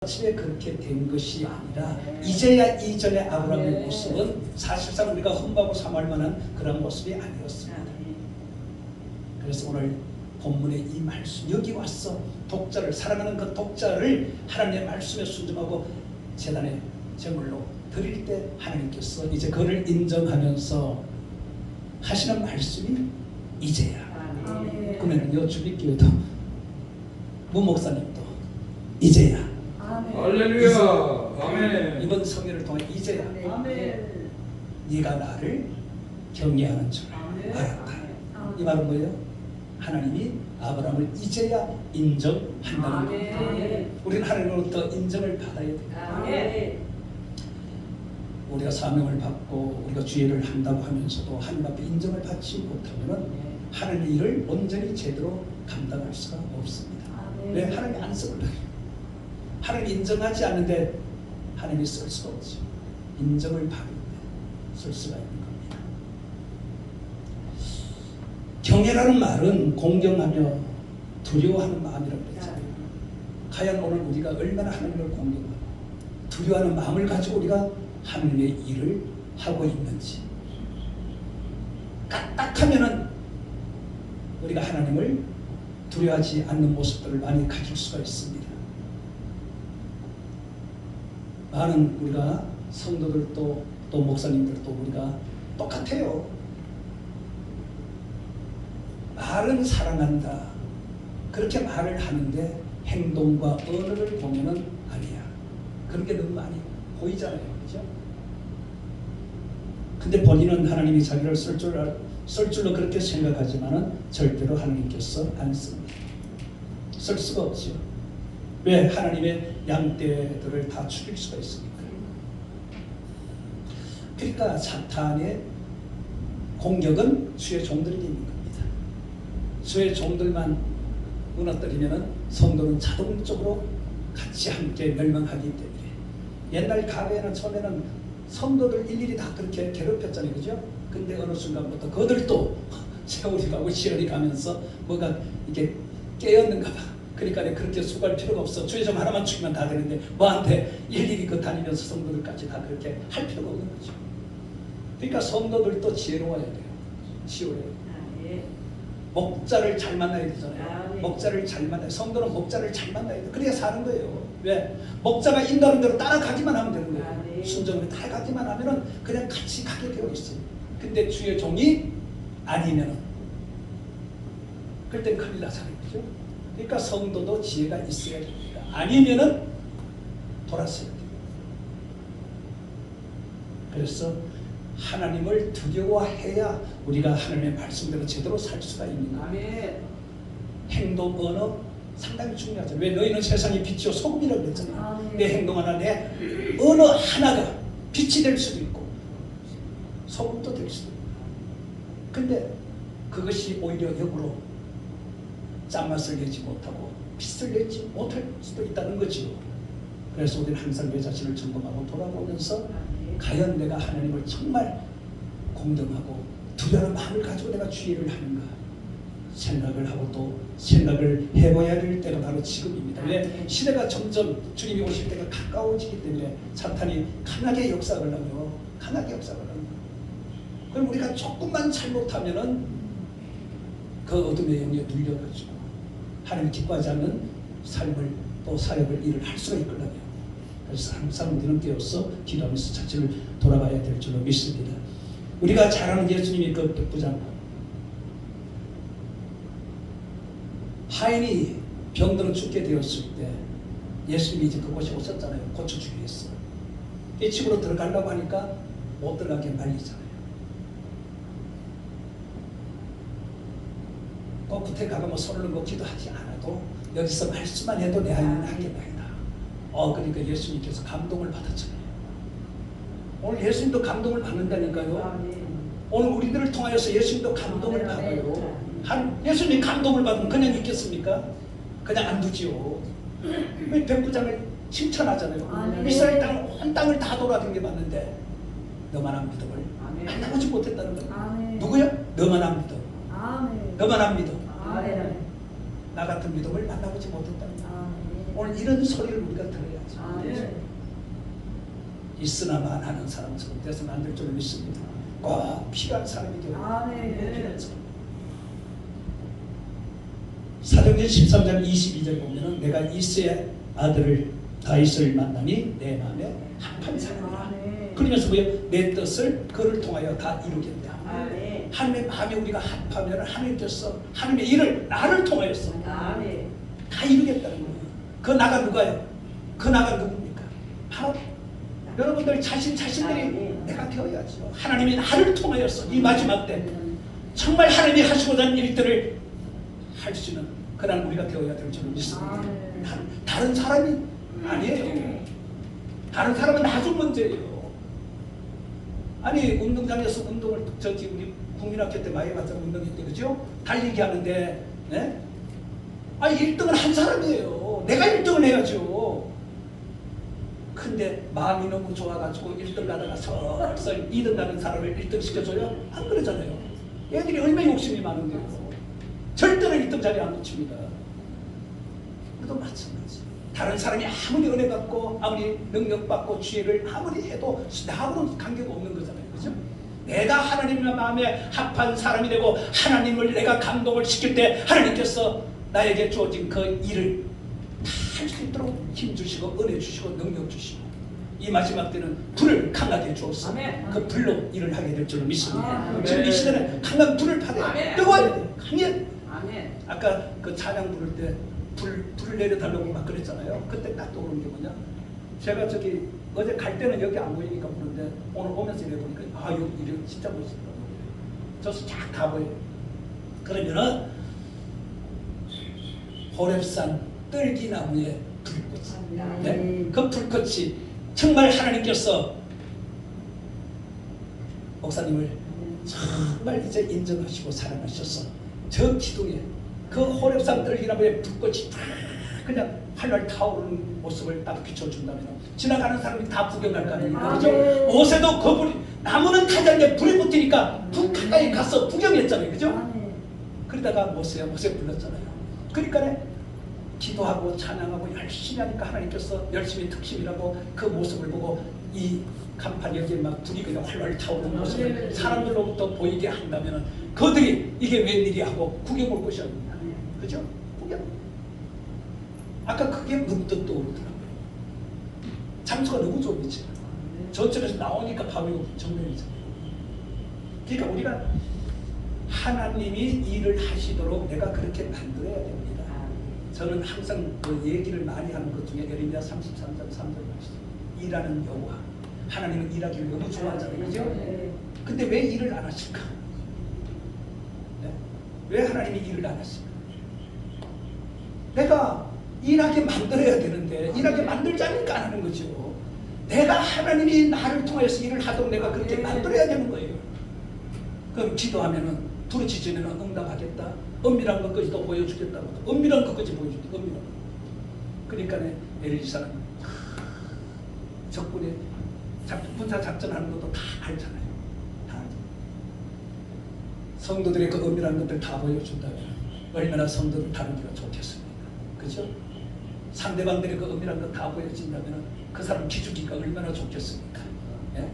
집에 그렇게 된 것이 아니라 이제야 이전의 아브라함의 모습은 사실상 우리가 흠하고 삼할 만한 그런 모습이 아니었습니다. 그래서 오늘 본문의 이 말씀, 여기 와서 독자를, 사랑하는 그 독자를 하나님의 말씀에 순종하고 제단에 제물로 드릴 때 하나님께서 이제 그를 인정하면서 하시는 말씀이 이제야. 그러면 주립교회도 문 목사님도 이제야. 할렐루야. 아멘. 이번 성회를 통해 이제야. 아멘. 네가 나를 경외하는 줄 알았다. 이 말은 뭐예요? 하나님이 아브라함을 이제야 인정한다는 겁니다. 우리는 하나님으로부터 인정을 받아야 돼요. 우리가 사명을 받고 우리가 주의를 한다고 하면서도 하나님 앞에 인정을 받지 못하면 하나님의 일을 온전히 제대로 감당할 수가 없습니다. 왜? 하나님이 안 쓰거든요. 하나님이 인정하지 않는데 하나님이 쓸 수가 없죠. 인정을 받을 때 쓸 수가 있는 겁니다. 경외라는 말은 공경하며 두려워하는 마음이라고 그랬잖아요. 과연 오늘 우리가 얼마나 하나님을 공경하고 두려워하는 마음을 가지고 우리가 하나님의 일을 하고 있는지. 까딱하면은 우리가 하나님을 두려워하지 않는 모습들을 많이 가질 수가 있습니다. 많은 우리가 성도들도 또 목사님들도 우리가 똑같아요. 말은 사랑한다. 그렇게 말을 하는데 행동과 언어를 보면은 아니야. 그런 게 너무 많이 보이잖아요. 그죠? 근데 본인은 하나님이 자기를 쓸 줄로 그렇게 생각하지만은 절대로 하나님께서 안 씁니다. 쓸 수가 없죠. 왜? 하나님의 양떼들을 다 죽일 수가 있으니까. 그러니까 사탄의 공격은 주의 종들에게 있는 겁니다. 주의 종들만 무너뜨리면은 성도는 자동적으로 같이 함께 멸망하기 때문에. 옛날 가베에는 처음에는 성도들 일일이 다 그렇게 괴롭혔잖아요. 그죠? 근데 어느 순간부터 그들도 세월이 가고 시간이 가면서 뭐가 이게 깨었는가 봐. 그러니까 그렇게 수고할 필요가 없어. 주의 종 하나만 죽이면 다 되는데 뭐한테 일일이 그 다니면서 성도들까지 다 그렇게 할 필요가 없는 거죠. 그러니까 성도들도 지혜로워야 돼요. 지혜로워야 돼요. 목자를 잘 만나야 되잖아요. 목자를 잘 만나야 돼요. 성도는 목자를 잘 만나야 돼요. 그래야 사는 거예요. 왜? 목자가 인도하는 대로 따라가기만 하면 되는 거예요. 순종을 따라가기만 하면은 그냥 같이 가게 되어 있어요. 근데 주의 종이 아니면은 그럴 땐 큰일 나잖아요. 그죠? 그러니까 성도도 지혜가 있어야 됩니다. 아니면은 돌았어야 돼요. 그래서 하나님을 두려워해야 우리가 하나님의 말씀대로 제대로 살 수가 있는 거예요. 행동, 언어 상당히 중요하죠. 왜? 너희는 세상의 빛이요 소금이라고 그랬잖아요. 내 행동 하나, 내 언어 하나가 빛이 될 수도 있고 소금도 될 수도 있고. 근데 그것이 오히려 역으로 짠맛을 내지 못하고 빛을 내지 못할 수도 있다는 거죠. 그래서 우리는 항상 내 자신을 점검하고 돌아보면서 과연 내가 하나님을 정말 공경하고 두려워하는 마음을 가지고 내가 주의를 하는가 생각을 하고 또 생각을 해봐야 될 때가 바로 지금입니다. 왜? 시대가 점점 주님이 오실 때가 가까워지기 때문에 사탄이 강하게 역사를 하며 강하게 역사를 합니다. 그럼 우리가 조금만 잘못하면은 그 어둠의 영에 눌려가지고 하나님 기뻐하지 않는 삶을 또 사역을 일을 할 수가 있거든요. 그래서 항상 우리는 깨어서 기도하면서 자신을 돌아봐야 될 줄로 믿습니다. 우리가 잘 아는 예수님이 그 백부장 하인이 병들어 죽게 되었을 때 예수님이 이제 그곳에 오셨잖아요. 고쳐주기 위해서. 이 집으로 들어가려고 하니까 못 들어가게 말리잖아요. 끝에 가가 뭐 손을 넣고 기도하지 않아도 여기서 말씀만 해도 내 하인은 하겠나이다. 그러니까 예수님께서 감동을 받았잖아요. 오늘 예수님도 감동을 받는다니까요. 오늘 우리들을 통하여서 예수님도 감동을 받아요. 예수님이 감동을 받으면 그냥 있겠습니까? 그냥 안 두지요. 왜 백부장을 칭찬하잖아요. 이스라엘 땅을 온 땅을 다 돌아다니게 봤는데 너만한 믿음을 만나보지 못했다는 거예요. 누구야? 너만한 믿음. 너만한 믿음. 나 같은 믿음을 만나보지 못했다는 거예요. 오늘 이런 소리를 우리가 들어야죠. 있으나만 하는 사람처럼 돼서는 안 될 줄 믿습니다. 꼭 필요한 사람이 되어야 돼요. 사도행전 13장 22절 보면은 내가 이새의 아들을 다윗을 만나니 내 마음에 합한 사람이라. 그러면서 뭐예요? 내 뜻을 그를 통하여 다 이루겠다. 하나님의 마음에 우리가 합하면 하나님께서 하나님의 일을 나를 통하여서 다 이루겠다는 거예요. 그 나가 누가요? 그 나가 누굽니까? 바로 여러분들 자신들이 내가 되어야죠. 하나님이 나를 통하여서 이 마지막 때 정말 하나님이 하시고자 하는 일들을 할 수 있는 그날 우리가 되어야 될 줄 믿습니다. 다른 사람이 아니에요. 다른 사람은 나중 문제예요. 아니 운동장에서 운동을 우리 국민학교 때 많이 봤잖아요. 운동했대 그죠? 달리기 하는데 네? 아니 1등은 한 사람이에요. 내가 1등을 해야죠. 근데 마음이 너무 좋아가지고 1등 가다가 설설 2등 가는 사람을 1등 시켜줘요? 안 그러잖아요. 애들이 얼마나 욕심이 많은데요. 절대로 1등 자리에 안 놓칩니다. 그것도 마찬가지. 다른 사람이 아무리 은혜 받고 아무리 능력 받고 지혜를 아무리 해도 나하고는 관계가 없는 거잖아요. 그죠? 내가 하나님의 마음에 합한 사람이 되고 하나님을 내가 감동을 시킬 때 하나님께서 나에게 주어진 그 일을 할 수 있도록 힘 주시고 은혜 주시고 능력 주시고 이 마지막 때는 불을 강하게 주어서 그 불로 일을 하게 될 줄로 믿습니다. 지금 이 시대는 강한 불을 받아야 뜨거워야 돼요. 강해. 아까 그 찬양 부를 때 불을 내려달라고 막 그랬잖아요. 그때 딱 떠오르는 게 뭐냐? 제가 저기 어제 갈 때는 여기 안 보이니까 보는데 오늘 오면서 이래 보니까 아 여기 진짜 멋있더라고요. 저서 쫙 다 보여요. 그러면은 호렙산 뜰기나무의 불꽃, 네? 그 불꽃이 정말 하나님께서 목사님을 정말 이제 인정하시고 사랑하셔서 저 기둥에 그 호렙산 뜰기나무의 불꽃이 다 그냥 활활 타오르는 모습을 딱 비춰준다면 지나가는 사람이 다 구경 갈 거 아닙니까? 그죠? 옷에도 그 불이 나무는 타자인데 불이 붙으니까 불 가까이 가서 구경했잖아요. 그죠? 그러다가 모세 불렀잖아요. 그러니까 기도하고 찬양하고 열심히 하니까 하나님께서 열심히 특심이라고 그 모습을 보고 이 간판 여기에 막 불이 그냥 활활 타오르는 모습을 사람들로부터 보이게 한다면 그들이 이게 웬일이야 하고 구경 올 것이 아닙니다. 그죠? 구경. 아까 그게 문득 떠오르더라고요. 장소가 너무 좋은 위치예요. 저쪽에서 나오니까 바로 정면이잖아요. 그러니까 우리가 하나님이 일을 하시도록 내가 그렇게 만들어야 됩니다. 저는 항상 그 얘기를 많이 하는 것 중에 에레미야 33장 3절 말씀. 일하는 여호와. 하나님은 일하기를 너무 좋아하잖아요. 그죠? 근데 왜 일을 안 하실까? 네? 왜 하나님이 일을 안 하실까? 내가 일하게 만들어야 되는데 일하게 만들자니까 안 하는 거죠. 내가 하나님이 나를 통해서 일을 하도록 내가 그렇게 만들어야 되는 거예요. 그럼 기도하면은 부르짖으면 응답하겠다. 은밀한 것까지도 보여주겠다고. 은밀한 것까지 보여주겠다. 은밀한 것. 그러니까 엘리사는 적군의 군사 작전하는 것도 다 알잖아요. 다 알잖아요. 성도들의 그 은밀한 것들 다 보여준다면 얼마나 성도를 다루기가 좋겠습니까? 그죠? 상대방들의 그 은밀한 것 다 보여진다면 그 사람 기죽기가 얼마나 좋겠습니까? 예?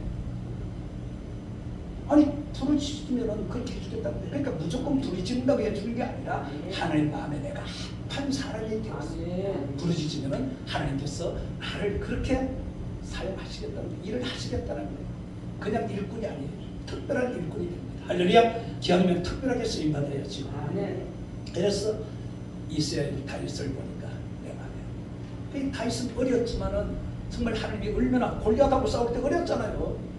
아니 부르짖으면 그렇게 해주겠다고. 그러니까 무조건 부르짖는다고 해주는 게 아니라 하나님 마음에 내가 합한 사람이 되었어. 부르짖으면 하나님께서 나를 그렇게 사용하시겠다는 거예요. 일을 하시겠다는 거예요. 그냥 일꾼이 아니에요. 특별한 일꾼이 됩니다. 할렐루야. 기왕이면 특별하게 쓰임받아야지. 그래서 이스라엘 다윗을 보니까 내 마음에 다윗은 어렸지만은 정말 하나님이 얼마나 골리앗하고 싸울 때 어렸잖아요.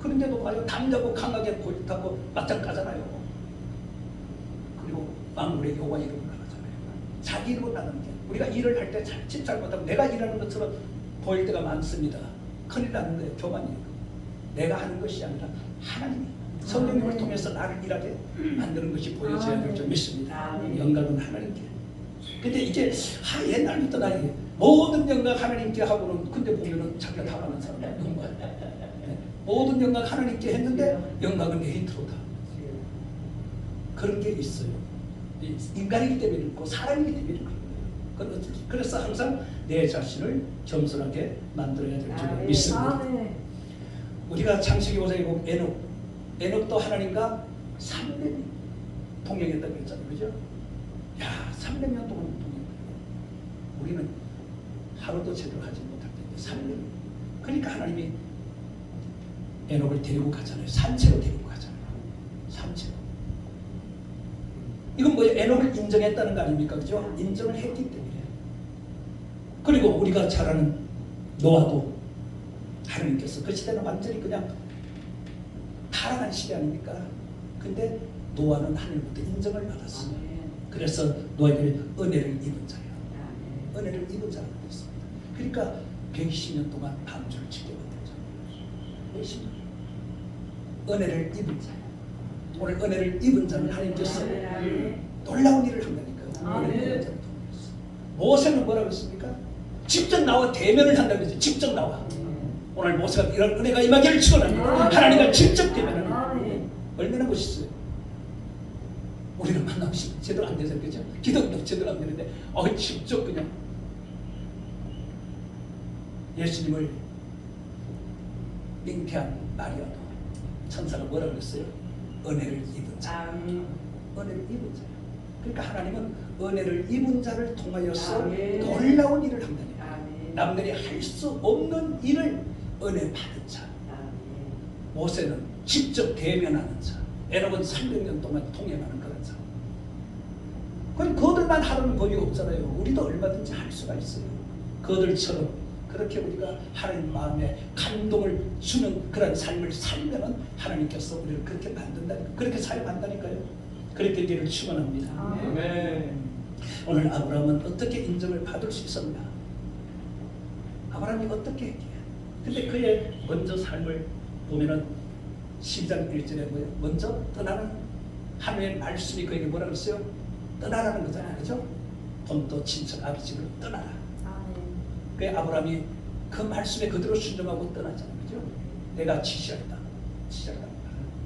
그런데도 봐요. 담대하고 강하게 골리앗하고 맞짱 까잖아요. 그리고 만물의 여호와 이름을 나가잖아요. 자기 이름을 나가는 게 우리가 일을 할 때 자칫 잘못하면 내가 일하는 것처럼 보일 때가 많습니다. 큰일 나는 거예요. 교만이에요. 내가 하는 것이 아니라 하나님이 성령님을 통해서 나를 일하게 만드는 것이 보여져야 될 줄 믿습니다. 영광은 하나님께. 근데 이게 옛날부터 나에게 모든 영광 하나님께 하고는 근데 보면은 자기가 다 받는 사람이야. 영광. 모든 영광 하나님께 했는데 영광은 내 힘으로 다. 그런 게 있어요. 인간이기 때문에 있고 사람이기 때문에 그런 거예요. 그래서 항상 내 자신을 겸손하게 만들어야 될 줄 믿습니다. 우리가 창세기 5장에 보면 에녹도 하나님과 300년 동행했다고 했잖아요. 그죠? 야, 300년 동안 동행했어요. 우리는 하루도 제대로 하지 못할 텐데 300년. 그러니까 하나님이 에녹을 데리고 가잖아요. 산채로 데리고 가잖아요. 산채로. 이건 뭐예요? 에녹을 인정했다는 거 아닙니까? 그죠? 인정을 했기 때문에. 그리고 우리가 잘 아는 노아도 하나님께서 그 시대는 완전히 그냥 타락한 시대 아닙니까? 근데 노아는 하나님부터 인정을 받았어요. 그래서 노아에게는 은혜를 입은 자예요. 은혜를 입은 자라고 했습니다. 그러니까 120년 동안 방주를 지켜야 되죠. 120년. 은혜를 입은 자예요. 오늘 은혜를 입은 자는 하나님께서 놀라운 일을 한다니까요. 은혜를 입은 자를 통해서. 모세는 뭐라고 했습니까? 직접 나와 대면을 한다고 했죠. 직접 나와. 오늘 모세가 이런 은혜가 임하기를 축원합니다. 하나님과 직접 대면을 하는 얼마나 멋있어요. 우리는 만나면 제대로 안 돼서 그죠? 기도도 제대로 안 되는데 직접 그냥 예수님을 잉태한 마리아도 천사가 뭐라고 그랬어요? 은혜를 입은 자. 은혜를 입은 자예요. 그러니까 하나님은 은혜를 입은 자를 통하여서 놀라운 일을 한다니까. 남들이 할 수 없는 일을 은혜 받은 자. 모세는 직접 대면하는 자. 에녹은 300년 동안 동행하는 그런 자. 그럼 그들만 하는 법이 없잖아요. 우리도 얼마든지 할 수가 있어요. 그들처럼 그렇게 우리가 하나님 마음에 감동을 주는 그런 삶을 살면은 하나님께서 우리를 그렇게 만든다니까. 그렇게 사용한다니까요. 그렇게 되기를 축원합니다. 아멘. 오늘 아브라함은 어떻게 인정을 받을 수 있었나? 아브라함이 어떻게 했기에? 근데 그의 먼저 삶을 보면은 12장 1절에 뭐예요? 먼저 떠나는 하나님의 말씀이 그에게 뭐라고 했어요? 떠나라는 거잖아요. 그죠? 본토 친척 아비 집을 떠나라. 그 아브라함이 그 말씀에 그대로 순종하고 떠났잖아요. 그죠? 내가 지시하겠다. 지시하겠다.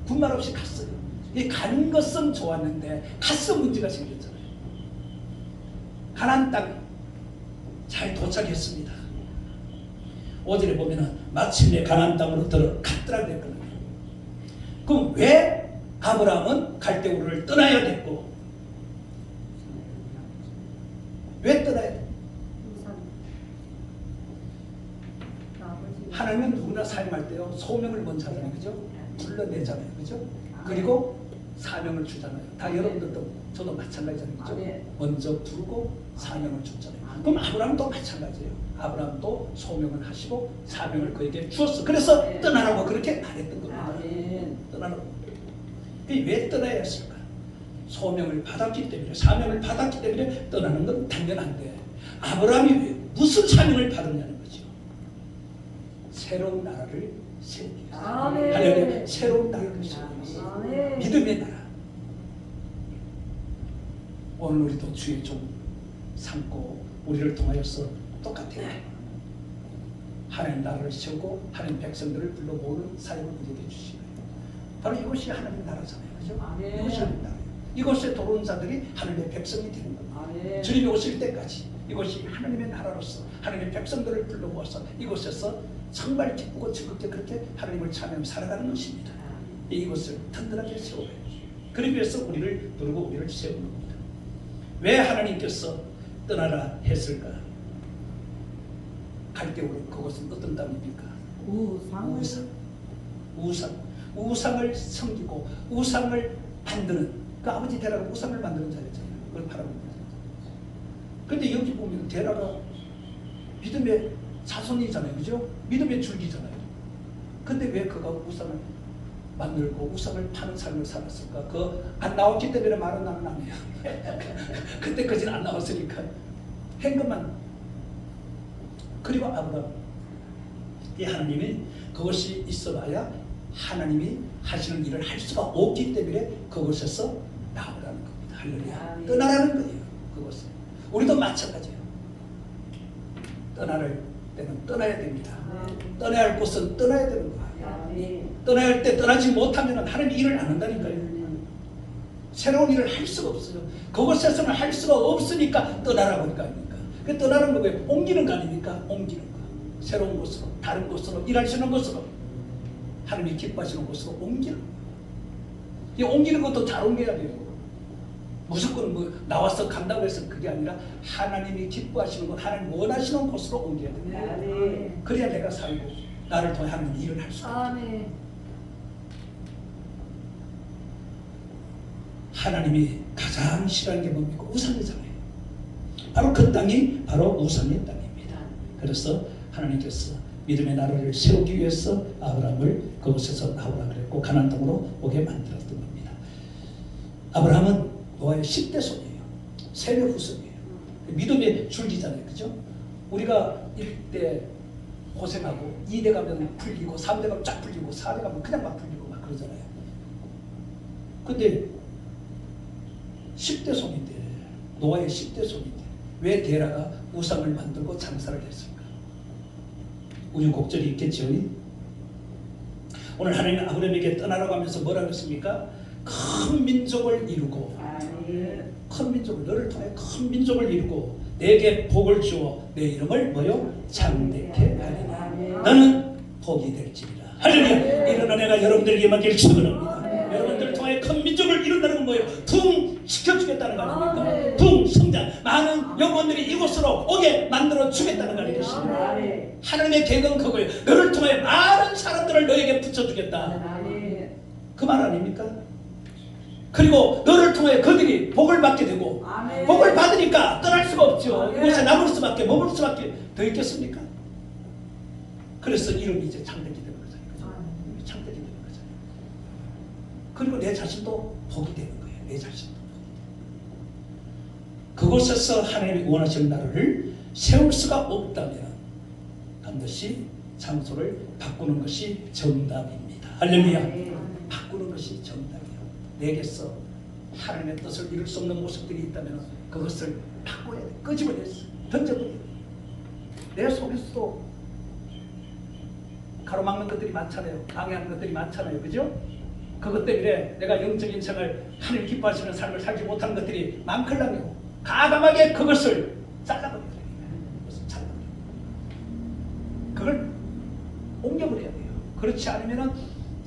군말 없이 갔어요. 이 간 것은 좋았는데 가서 문제가 생겼잖아요. 가나안 땅 잘 도착했습니다. 5절에 보면은 마침내 가나안 땅으로 들어갔더라 그랬거든요. 그럼 왜 아브라함은 갈대우르를 떠나야 됐고 왜 떠나야 돼? 하나님은 누구나 사용할 때요 소명을 먼저 하잖아요. 그죠? 불러내잖아요. 그죠? 그리고 사명을 주잖아요. 다 여러분들도 저도 마찬가지잖아요. 그죠? 먼저 부르고 사명을 줬잖아요. 그럼 아브라함도 마찬가지예요. 아브라함도 소명을 하시고 사명을 그에게 주었어. 그래서 떠나라고 그렇게 말했던 겁니다. 떠나라고. 왜 떠나야 했을까? 소명을 받았기 때문에, 사명을 받았기 때문에 떠나는 건 당연한데 아브라함이 무슨 사명을 받았냐는 거죠. 새로운 나라를 세우기 위해서. 하나님의 새로운 나라를 세우기 위해서. 믿음의 나라. 오늘 우리도 주의 종 삼고 우리를 통하여서 똑같아요. 하나님 나라를 세우고 하나님 백성들을 불러 모으는 사역을 우리에게 주시고요. 바로 이것이 하나님 나라잖아요. 그죠? 이것이 하나님 나라예요. 이곳에 들어온 자들이 하나님의 백성이 되는 겁니다. 주님이 오실 때까지 이것이 하나님의 나라로서 하나님의 백성들을 불러 모아서 이곳에서 정말 기쁘고 즐겁게 그렇게 하나님을 찬양하며 살아가는 것입니다. 이것을 든든하게 세워야 해요. 그러기 위해서 우리를 부르고 우리를 세우는 겁니다. 왜 하나님께서 떠나라 했을까? 갈대우르 그것은 어떤 땅입니까? 우상을 섬기고 우상을 만드는 그 아버지 데라가 우상을 만드는 자였잖아요. 그걸 바라봅니다. 그런데 여기 보면 데라가 믿음의 자손이잖아요. 그죠? 믿음의 줄기잖아요. 근데 왜 그가 우상을 만들고 우상을 파는 삶을 살았을까? 그 안 나왔기 때문에 말은 나는 안 해요. 그때까지는 안 나왔으니까 행것만. 그리고 아브라함 이 하나님이 그것이 있어봐야 하나님이 하시는 일을 할 수가 없기 때문에 그곳에서 나오라는 겁니다. 할렐루야. 떠나라는 거예요. 그것은 우리도 마찬가지예요. 떠날 때는 떠나야 됩니다. 떠나야 할 곳은 떠나야 되는 거예요. 떠나야 할 때 떠나지 못하면 하나님 일을 안 한다니까요. 새로운 일을 할 수가 없어요. 그곳에서는 할 수가 없으니까 떠나라고 하니까. 그 떠나는 거예요. 옮기는 거 아닙니까? 옮기는 거. 새로운 곳으로, 다른 곳으로, 일하시는 곳으로, 하나님이 기뻐하시는 곳으로 옮기는 거. 이 옮기는 것도 잘 옮겨야 돼요. 무조건 뭐 나와서 간다고 해서 그게 아니라 하나님이 기뻐하시는 곳, 하나님 원하시는 곳으로 옮겨야 됩니다. 그래야 내가 살고 나를 통해 하나님 일을 할 수가 있다. 하나님이 가장 싫어하는 게 뭡니까? 우상이잖아요. 바로 그 땅이 바로 우상의 땅입니다. 그래서 하나님께서 믿음의 나라를 세우기 위해서 아브라함을 그곳에서 나오라 그랬고 가나안 땅으로 오게 만들었던 겁니다. 아브라함은 노아의 10대 손이에요. 3배 후손이에요. 믿음의 줄기잖아요. 그죠? 우리가 1대 고생하고 2대 가면 풀리고 3대 가면 쫙 풀리고 4대 가면 그냥 막 풀리고 막 그러잖아요. 근데 10대 손인데, 노아의 10대 손인데 왜 데라가 우상을 만들고 장사를 했을까? 우유곡절이 있겠죠. 오늘 하나님은 아브라함에게 떠나라고 하면서 뭐라고 했습니까? 큰 민족을 이루고, 큰 민족을, 너를 통해 큰 민족을 이루고 내게 복을 주어 내 이름을 뭐요? 장대케 하리라. 너는 복이 될지니라. 할렐루야. 이런 은혜가 여러분들에게 맡길 축원합니다. 여러분들을 통해 큰 민족을 이룬다는 건 뭐예요? 둥 시켜주겠다는 거 아닙니까? 둥 성장, 많은 영혼들이 이곳으로 오게 만들어 주겠다는 거 아니겠습니까? 하나님의 계획은 그거예요. 너를 통해 많은 사람들을 너에게 붙여주겠다. 그 말 아닙니까? 그리고 너를 통해 그들이 복을 받게 되고, 복을 받으니까 떠날 수가 없죠. 이곳에 남을 수밖에, 머물 수밖에 더 있겠습니까? 그래서 이름이 이제 창대기 되는 거잖아요. 창대기 되는 거잖아요. 그리고 내 자신도 복이 되는 거예요. 내 자신도 복이 되는 거예요. 그곳에서 하나님이 원하시는 나라를 세울 수가 없다면 반드시 장소를 바꾸는 것이 정답입니다. 할렐루야. 바꾸는 것이 정답이에요. 내게서 하나님의 뜻을 이룰 수 없는 모습들이 있다면 그것을 바꿔야 돼. 끄집어내서 던져버려야 돼. 내 속에서도 가로막는 것들이 많잖아요. 방해하는 것들이 많잖아요. 그죠? 그것 때문에 내가 영적인 생활, 하나님 기뻐하시는 삶을 살지 못하는 것들이 많걸랑요. 가감하게 그것을 잘라버려야 돼요. 그것을 잘라버려야 돼요. 그걸 옮겨버려야 돼요. 그렇지 않으면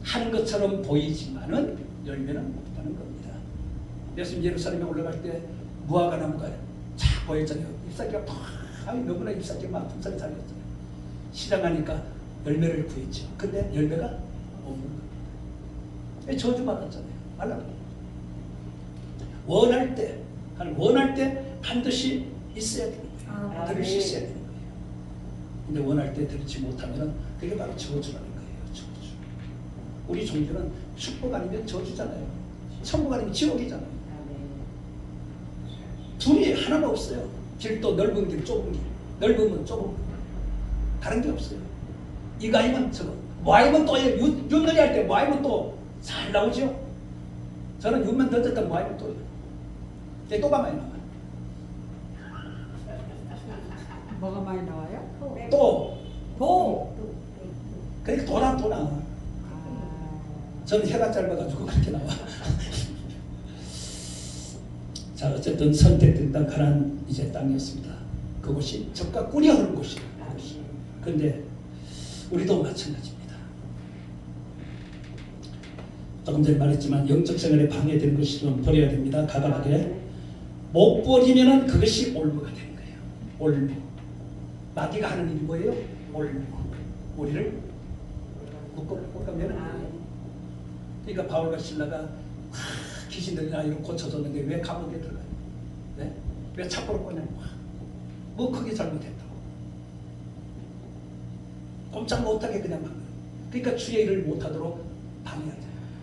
하는 것처럼 보이지만은 열매는 없다는 겁니다. 예수님 예루살렘에 올라갈 때 무화과 나무가 쫙 보였잖아요. 잎사귀가 팍, 너무나 잎사귀가 막 분산이 달렸잖아요. 시장 가니까 열매를 구했죠. 근데 열매가 없는 거예요. 저주받았잖아요. 말라고. 원할 때 반드시 있어야 되는 거예요. 들을 수 있어야 되는 거예요. 근데 원할 때 들지 못하면 그게 바로 저주라는 거예요. 저주. 우리 종교는 축복 아니면 저주잖아요. 천국 아니면 지옥이잖아요. 둘이 하나도 없어요. 길도 넓은 길, 좁은 길. 넓으면 좁은 길. 다른 게 없어요. 이거 아니면 저거. 뭐 아니면 또 윷놀이 할 때 뭐 아니면 또 잘 나오죠. 저는 윷만 던졌던 뭐 아니면 또 또가 많이 나와요. 뭐가 많이 나와요? 도. 그러니까 도나. 저는 혀가 짧아가지고 그렇게 나와. 자, 어쨌든 선택된 땅, 가나안 이제 땅이었습니다. 그곳이 젖과 꿀이 흐르는 곳이에요. 그런데 우리도 마찬가지입니다. 조금 전에 말했지만 영적 생활에 방해되는 것이 좀 버려야 됩니다. 가감하게. 못 버리면 그것이 올무가 되는 거예요. 올무. 마귀가 하는 일이 뭐예요? 올무. 우리를 묶어가면 그러니까 바울과 실라가 귀신들이나 이런 고쳐줬는데 왜 감옥에 들어가요? 네? 왜 착고로 꺼냐고. 뭐 크게 잘못했다고. 꼼짝 못하게 그냥 만들어. 그러니까 주의 일을 못하도록 방해하자.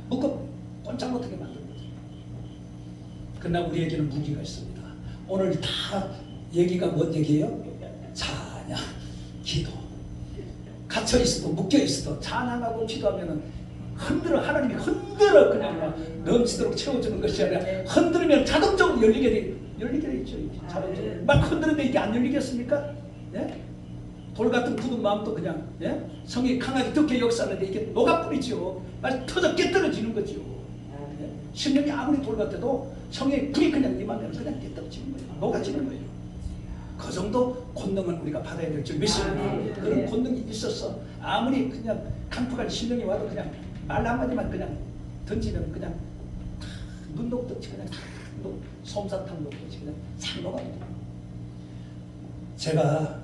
묶어 꼼짝 못하게 만드는 거죠. 그러나 우리에게는 무기가 있습니다. 오늘 다 얘기가 뭔 얘기예요? 찬양, 기도. 갇혀 있어도 묶여 있어도 찬양하고 기도하면은 하나님이 흔들어 그냥 넘치도록 채워주는 것이 아니라 흔들면 자동적으로 열리게 돼 있죠. 자동적으로. 막 흔드는데 이게 안 열리겠습니까? 예? 돌 같은 굳은 마음도 그냥 예? 성이 강하게 덮게 역사하는데 이게 녹아뿌리죠. 막 터져 깨떨어지는 거죠. 예? 심령이 아무리 돌 같아도 성의 불이 그냥 임하면 그냥 깨떨어지는 거예요. 녹아지는 거예요. 그 정도 권능은 우리가 받아야 될 줄 믿습니다. 그런 권능이 있어서 아무리 그냥 강팍한 신령이 와도 그냥 말 한마디만 그냥 던지면 그냥 눈 녹듯이 그냥 솜사탕 녹듯이 그냥 싹 녹아버려요. 제가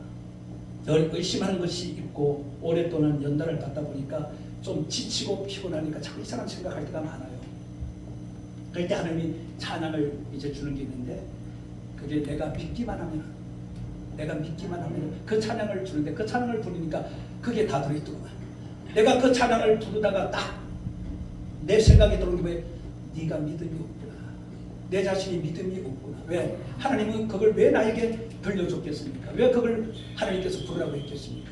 늘 의심하는 것이 있고 오랫동안 연단을 받다 보니까 좀 지치고 피곤하니까 자꾸 이상한 생각할 때가 많아요. 그럴 때 하나님이 찬양을 이제 주는 게 있는데 그게 내가 믿기만 하면 그 찬양을 주는데 그 찬양을 부르니까 그게 다 들어있더구만. 내가 그 찬양을 부르다가 딱 내 생각이 들어오는 게 뭐예요? 네가 믿음이 없구나. 내 자신이 믿음이 없구나. 왜? 하나님은 그걸 왜 나에게 들려줬겠습니까? 왜 그걸 하나님께서 부르라고 했겠습니까?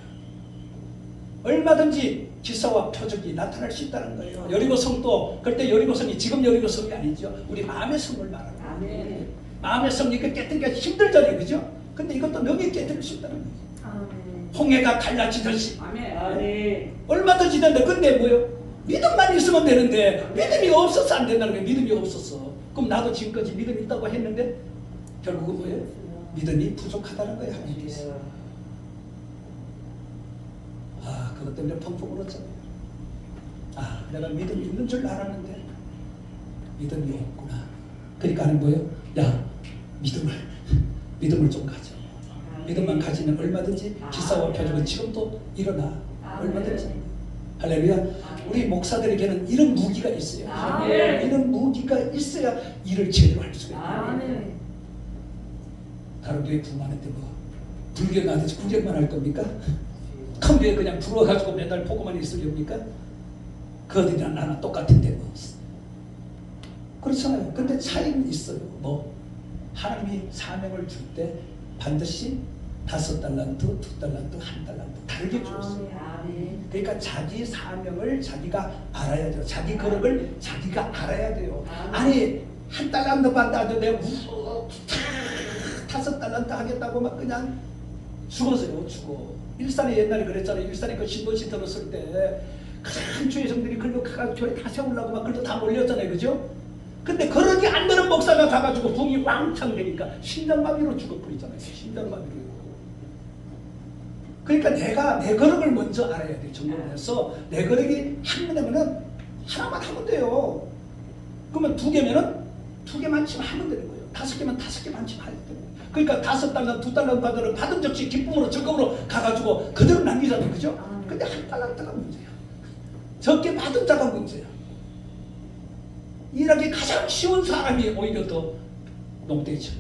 얼마든지 기사와 표적이 나타날 수 있다는 거예요. 여리고 성도, 그때 여리고 성이 지금 여리고 성이 아니죠. 우리 마음의 성을 말하는 거예요. 마음의 성이 깨뜨리기가 힘들잖아요. 그죠? 근데 이것도 능히 깨뜨릴 수 있다는 거예요. 홍해가 갈라지듯이. 얼마든지 된다. 근데 뭐요? 믿음만 있으면 되는데 믿음이 없어서 안 된다는 거예요. 믿음이 없었어. 그럼 나도 지금까지 믿음이 있다고 했는데 결국은 뭐예요? 믿음이 부족하다는 거예요. 하나님께서. 그것 때문에 펑펑 울었잖아요. 내가 믿음이 있는 줄 알았는데 믿음이 없구나. 그러니까 하는 거예요. 야, 믿음을 좀 가져. 믿음만 가지면 얼마든지 기사와 표적은 지금도 일어나. 얼마든지. 할렐루야. 우리 목사들에게는 이런 무기가 있어요. 이런 무기가 있어야 일을 제대로 할 수가 있어요. 다른 교회 부모한테 뭐 불교 나한테 구경만 할 겁니까? 큰 교회 그냥 부러워가지고 맨날 보고만 있으렵니까? 그 어디나 나나 똑같은데 뭐. 그렇잖아요. 근데 차이는 있어요. 뭐 하나님이 사명을 줄 때 반드시 5달란트, 2달란트, 1달란트 다르게 주었어요. 그러니까 자기 사명을 자기가 알아야 돼요. 자기 거룩을 자기가 알아야 돼요. 아니 1달란트 받아도 내가 5달란트 하겠다고 막 그냥 죽었어요. 죽어. 일산에 옛날에 그랬잖아요. 일산에 그 신도시 들었을 때 큰 주의 성들이 글로 교회 다 세우려고 막 글로 다 몰렸잖아요. 그죠? 근데 그러지 안 되는 목사가 가가지고 붕이 왕창 되니까 심장마비로 죽어버리잖아요. 심장마비로. 그러니까 내가 내 거룩을 먼저 알아야 돼. 점검해서 내 거룩이 하면은 하나만 하면 돼요. 그러면 2개면은 2개만 치면 하면 되는 거예요. 5개면 5개만 치면 하면 되는 거예요. 그러니까 5달러, 2달러 받은 적시 기쁨으로 즐거움으로 가가지고 그대로 남기잖아요. 그죠? 근데 1달러가 문제야. 적게 받은 자가 문제야. 일하기 가장 쉬운 사람이 오히려 더 농대죠.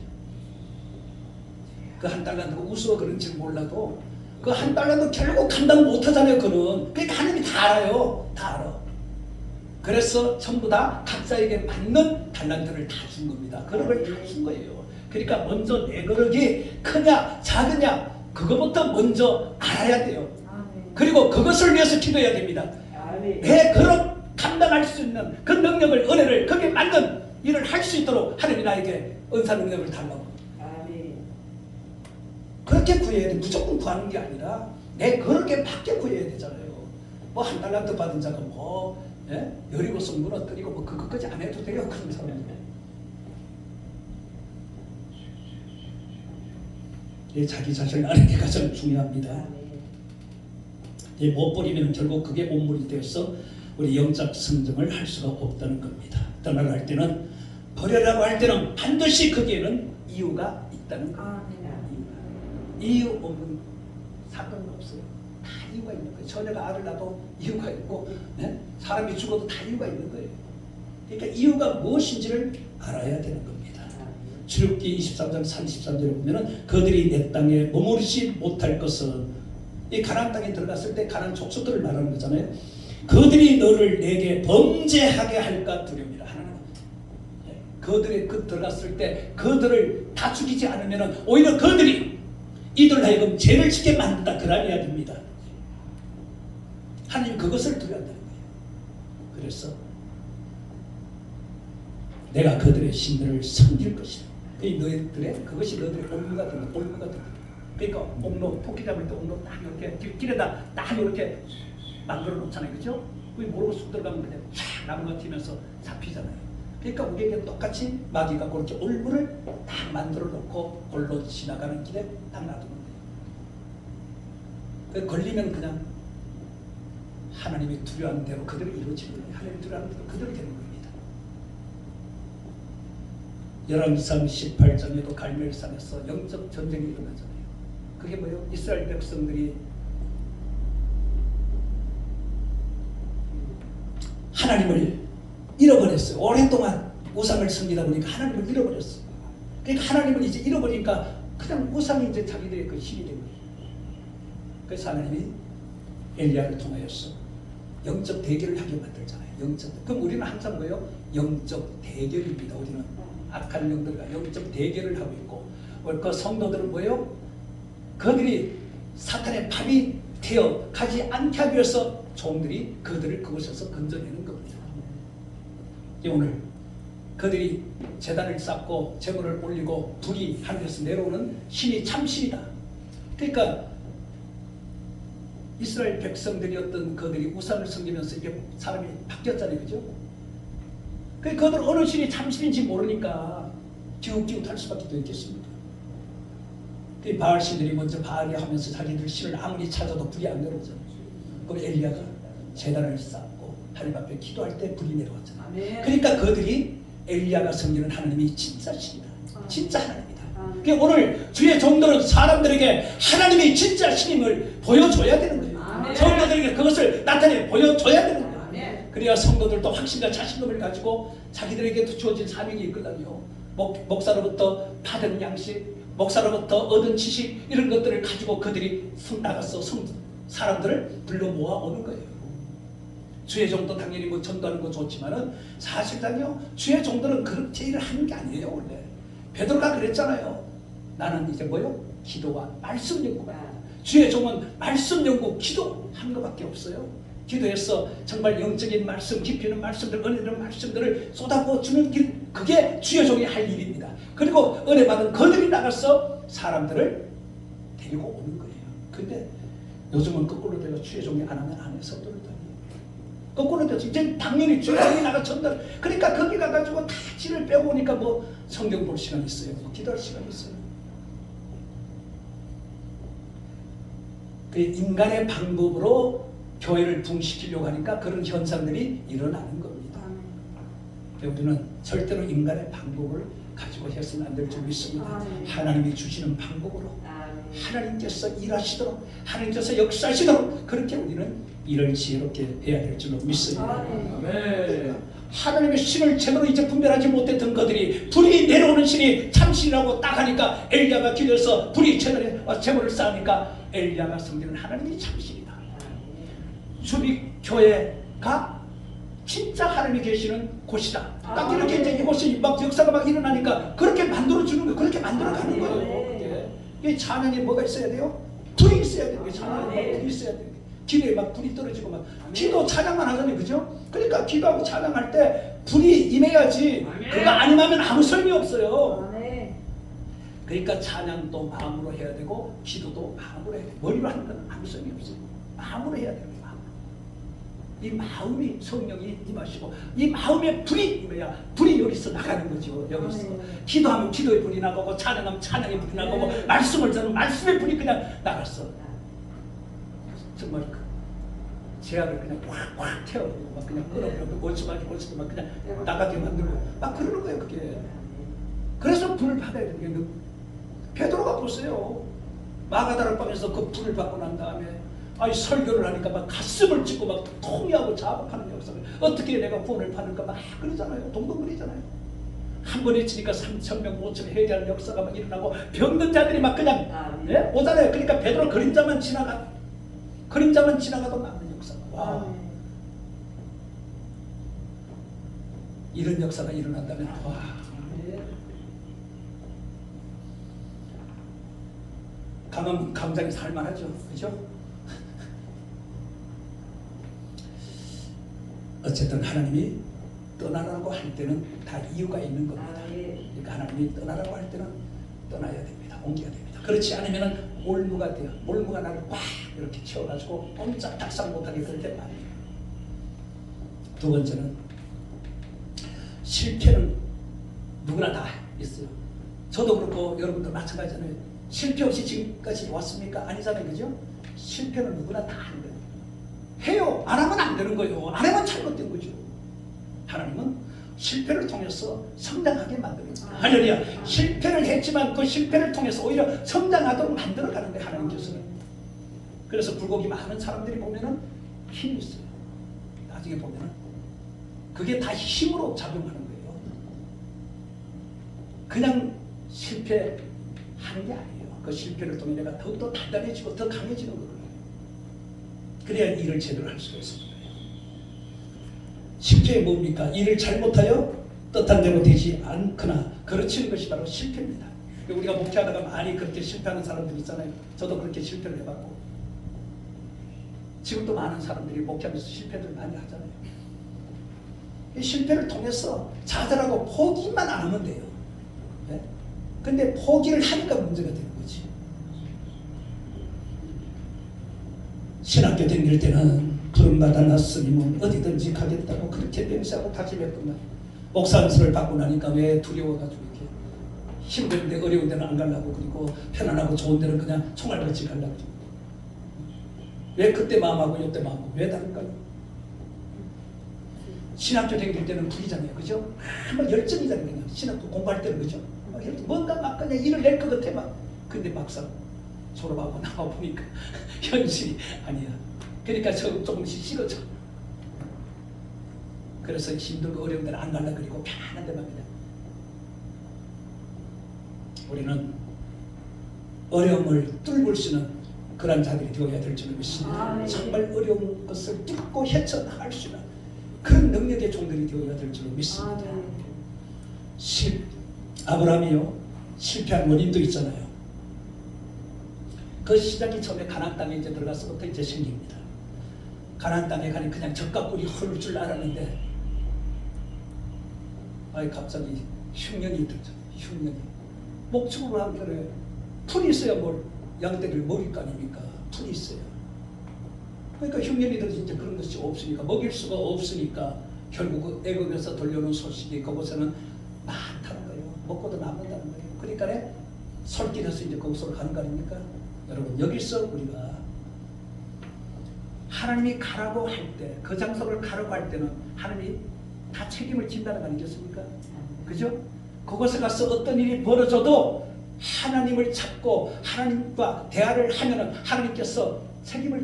그 1달러가 우스워 그런지 몰라도 그 1달러도 결국 감당 못하잖아요. 그러니까 하나님이 다 알아요. 다 알아. 그래서 전부 다 각자에게 맞는 달란트를 다 준 겁니다. 그걸 다 준 거예요. 그러니까 먼저 내 거룩이 크냐 작으냐 그거부터 먼저 알아야 돼요. 그리고 그것을 위해서 기도해야 됩니다. 내 거룩 감당할 수 있는 그 능력을, 은혜를, 거기에 맞는 일을 할 수 있도록 하나님이 나에게 은사 능력을 달라고. 그렇게 구해야 돼. 무조건 구하는 게 아니라 내 그렇게 밖에 구해야 되잖아요. 뭐 1달란트 받은 자가 뭐 여리고성 무너뜨리고 뭐 그것까지 안 해도 돼요. 그런 사람은. 자기 자신을 아는 게 가장 중요합니다. 못 버리면 결국 그게 온물이 되어서 우리 영적 성장을 할 수가 없다는 겁니다. 떠나려 할 때는, 버려라고 할 때는 반드시 거기에는 이유가 있다는 겁니다. 이유 없는 사건은 없어요. 다 이유가 있는 거예요. 처녀가 알을 낳아도 이유가 있고, 사람이 죽어도 다 이유가 있는 거예요. 그러니까 이유가 무엇인지를 알아야 되는 겁니다. 출애굽기 23장 33절에 보면은 그들이 내 땅에 머무르지 못할 것은, 이 가나안 땅에 들어갔을 때 가나안 족속들을 말하는 거잖아요. 그들이 너를 내게 범죄하게 할까 두려움이라 하는 겁니다. 그들이 들어갔을 때 그들을 다 죽이지 않으면 오히려 그들이 이들 하여금 죄를 짓게 만든다. 그런 이야기입니다. 하나님 그것을 두려워한다는 거예요. 그래서 내가 그들의 신들을 섬길 것이다. 그것이 너희들의 올무가 된다. 올무가 된다. 그러니까 옥로, 토끼 잡을 때 옥로 딱 이렇게 길에다 딱 이렇게 만들어 놓잖아요. 그죠? 그게 모르고 쑥 들어가면 그냥 촥 나무가 튀면서 잡히잖아요. 그러니까 우리에게 똑같이 마귀가 그렇게 올무를 딱 만들어 놓고 골로 지나가는 길에 딱 놔두는 거예요. 걸리면 그냥 하나님이 두려워하는 대로 그대로 이루어지는 거예요. 하나님이 두려워하는 대로 그대로 되는 겁니다. 열왕기상 18장에도 갈멜산에서 영적 전쟁이 일어나잖아요. 그게 뭐예요? 이스라엘 백성들이 하나님을 잃어버렸어요. 오랫동안 우상을 섬기다 보니까 하나님을 잃어버렸어요. 그러니까 하나님을 이제 잃어버리니까 그냥 우상이 이제 자기들의 그 힘이 된 거예요. 그래서 하나님이 엘리야를 통하여서 영적 대결을 하게 만들잖아요. 그럼 우리는 항상 뭐예요? 영적 대결입니다. 우리는 악한 영들과 영적 대결을 하고 있고, 그 성도들은 뭐예요? 그들이 사탄의 밥이 되어 가지 않게 하기 위해서 종들이 그들을 그곳에서 건져내는 겁니다. 오늘 그들이 제단을 쌓고 제물을 올리고 불이 하늘에서 내려오는 신이 참신이다. 그러니까 이스라엘 백성들이었던 그들이 우상을 섬기면서 이게 사람이 바뀌었잖아요. 그죠? 그러니까 그들 어느 신이 참신인지 모르니까 기웃기웃할 수밖에 없겠습니다. 그 바알 신들이 먼저 바알이 하면서 자기들 신을 아무리 찾아도 불이 안 내려오잖아요. 그럼 엘리야가 제단을 쌓고 하나님 앞에 기도할 때 불이 내려왔잖아요. 그러니까 그들이 엘리야가 섬기는 하나님이 진짜 신이다. 진짜 하나님이다. 그러니까 오늘 주의 종들은 사람들에게 하나님이 진짜 신임을 보여줘야 되는 거예요. 성도들에게 그것을 나타내 보여줘야 되는 거예요. 그래야 성도들도 확신과 자신감을 가지고 자기들에게 주어진 사명이 있거든요. 목사로부터 받은 양식, 목사로부터 얻은 지식, 이런 것들을 가지고 그들이 나가서 사람들을 불러 모아오는 거예요. 주의 종도 당연히 뭐 전도하는 거 좋지만은 사실상요, 주의 종들은 그렇게 일을 하는 게 아니에요. 원래 베드로가 그랬잖아요. 나는 이제 뭐요? 기도와 말씀 연구만. 주의 종은 말씀 연구, 기도 하는 것밖에 없어요. 기도해서 정말 영적인 말씀, 깊이 있는 말씀들, 은혜 있는 말씀들을 쏟아부어 주는 길, 그게 주의 종이 할 일입니다. 그리고 은혜 받은 그들이 나가서 사람들을 데리고 오는 거예요. 근데 요즘은 거꾸로 돼서 주의 종이 안 하면 안 해서 또 거꾸로 돼서 이제 당연히 주의 종이 나가 전달. 그러니까 거기 가가지고 다 진을 빼고 오니까 뭐 성경 볼 시간 있어요, 뭐 기도할 시간 있어요. 그 인간의 방법으로 교회를 붕시키려고 하니까 그런 현상들이 일어나는 겁니다. 우리는 절대로 인간의 방법을 가지고 해서는 안 될 줄 믿습니다. 하나님이 주시는 방법으로 하나님께서 일하시도록, 하나님께서 역사하시도록 그렇게 우리는 일을 지혜롭게 해야 될 줄로 믿습니다. 아멘. 하나님의 신을 제대로 이제 분별하지 못했던 그들이 불이 내려오는 신이 참신이라고 딱 하니까 엘리야가 기도해서 불이 제물을 쌓으니까 엘리야가 섬기는 하나님이 참신이다. 수비교회가 진짜 하나님이 계시는 곳이다. 딱 이렇게 이제 이곳이 막 역사가 막 일어나니까 그렇게 만들어주는 거예요. 그렇게 만들어가는 거예요. 이게 찬양에 뭐가 있어야 돼요? 불이 있어야 돼요. 찬양에 불이 있어야 돼요. 기도에 막 불이 떨어지고 막 기도 찬양만 하잖아요. 그죠? 그러니까 기도하고 찬양할 때 불이 임해야지. 그거 아니면 아무 소용이 없어요. 그러니까 찬양도 마음으로 해야 되고 기도도 마음으로 해야 돼요. 머리로 하는 건 아무 소용이 없어요. 마음으로 해야 돼요. 이 마음이 성령이 임하시고 이 마음에 불이 임해야 불이 여기서 나가는 거죠. 여기서 기도하면 기도의 불이 나가고 찬양하면 찬양의 불이 나가고 말씀을 전하면 말씀의 불이 그냥 나갔어. 정말 제약을 그냥 꽉꽉 태워버리고 막 그냥 끌어버리고 고치고 막 그냥 나가게 만들고 막 그러는 거예요. 그게. 그래서 불을 받아야 되는 게 베드로가 보세요. 마가다라 밤에서 그 불을 받고 난 다음에 설교를 하니까 막 가슴을 찢고 막 통회하고 자박하는 역사를 어떻게 내가 구원을 받을까 막 그러잖아요. 동동그리잖아요. 한 번에 치니까 3,000명 5,000명 회개하는 역사가 막 일어나고 병든 자들이 막 그냥 오잖아요. 그러니까 베드로 그림자만 지나가도 남는 역사가. 와. 이런 역사가 일어난다면 와. 감장이 살만하죠. 그죠? 어쨌든 하나님이 떠나라고 할 때는 다 이유가 있는 겁니다. 그러니까 하나님이 떠나라고 할 때는 떠나야 됩니다. 옮겨야 됩니다. 그렇지 않으면 몰무가 돼요. 몰무가 나를 꽉 이렇게 채워가지고 꼼짝달싹 못하게 될 때 말이에요. 두 번째는 실패는 누구나 다 있어요. 저도 그렇고 여러분도 마찬가지잖아요. 실패 없이 지금까지 왔습니까? 아니잖아요. 그죠? 실패는 누구나 다 하는 거예요. 해요. 안 하면 안 되는 거예요. 안 하면 잘못된 거죠. 하나님은 실패를 통해서 성장하게 만듭니다. 할렐루야. 실패를 했지만 그 실패를 통해서 오히려 성장하도록 만들어가는 거예요. 하나님께서는. 그래서 굴곡이 많은 사람들이 보면은 힘이 있어요. 나중에 보면은 그게 다 힘으로 작용하는 거예요. 그냥 실패하는 게 아니에요. 그 실패를 통해 내가 더욱더 단단해지고 더 강해지는 거예요. 그래야 일을 제대로 할 수가 있습니다. 실패가 뭡니까? 일을 잘못하여 뜻한 대로 되지 않거나 그르치는 것이 바로 실패입니다. 우리가 목회하다가 많이 그렇게 실패하는 사람들 있잖아요. 저도 그렇게 실패를 해봤고 지금도 많은 사람들이 목회하면서 실패를 많이 하잖아요. 이 실패를 통해서 좌절하고 포기만 안 하면 돼요. 네? 근데 포기를 하니까 문제가 되는 거지. 신학교 다닐 때는 부름받아 났으면 어디든지 가겠다고 그렇게 맹세하고 다짐했구만. 목사 안수를 받고 나니까 왜 두려워가지고 이렇게 힘든데 어려운 데는 안 가려고 그리고 편안하고 좋은 데는 그냥 총알같이 가려고. 왜 그때 마음하고 이때 마음하고 왜 다를까요? 신학교 다닐 때는 불이잖아요. 그죠? 막 열정이잖아요. 그냥 신학교 공부할 때는 그죠? 뭔가 막 그냥 일을 낼 것 같아 막. 근데 막상 졸업하고 나와 보니까 현실이 아니야. 그러니까 조금씩 싫어져. 그래서 힘들고 어려운 데는 안 가려고 그리고 편안한 데만 그냥. 우리는 어려움을 뚫을 수 있는 그런 자들이 되어야 될 줄 믿습니다. 정말 어려운 것을 뚫고 헤쳐나갈 수 있는 그런 능력의 종들이 되어야 될 줄 믿습니다. 아브라함이요 실패한 원인도 있잖아요. 그 시작이 처음에 가나안 땅에 이제 들어가서부터 이제 생깁니다. 가나안 땅에 가니 그냥 젖과 꿀이 흐를 줄 알았는데 갑자기 흉년이 들죠. 흉년이 목축으로 한 편에 풀이 있어야 뭘 양떼를 먹일 거 아닙니까? 풀이 있어요. 그러니까 흉년이 들어서 이제 그런 것이 없으니까 먹일 수가 없으니까 결국 애굽에서 들려오는 소식이 그곳에는 많다는 거예요. 먹고도 남는다는 거예요. 그러니까 설길에서 이제 거기서 가는 거 아닙니까? 여러분 여기서 우리가 하나님이 가라고 할 때 그 장소를 가라고 할 때는 하나님이 다 책임을 진다는 거 아니겠습니까? 그죠? 그곳에 가서 어떤 일이 벌어져도 하나님을 찾고 하나님과 대화를 하면은 하나님께서 책임을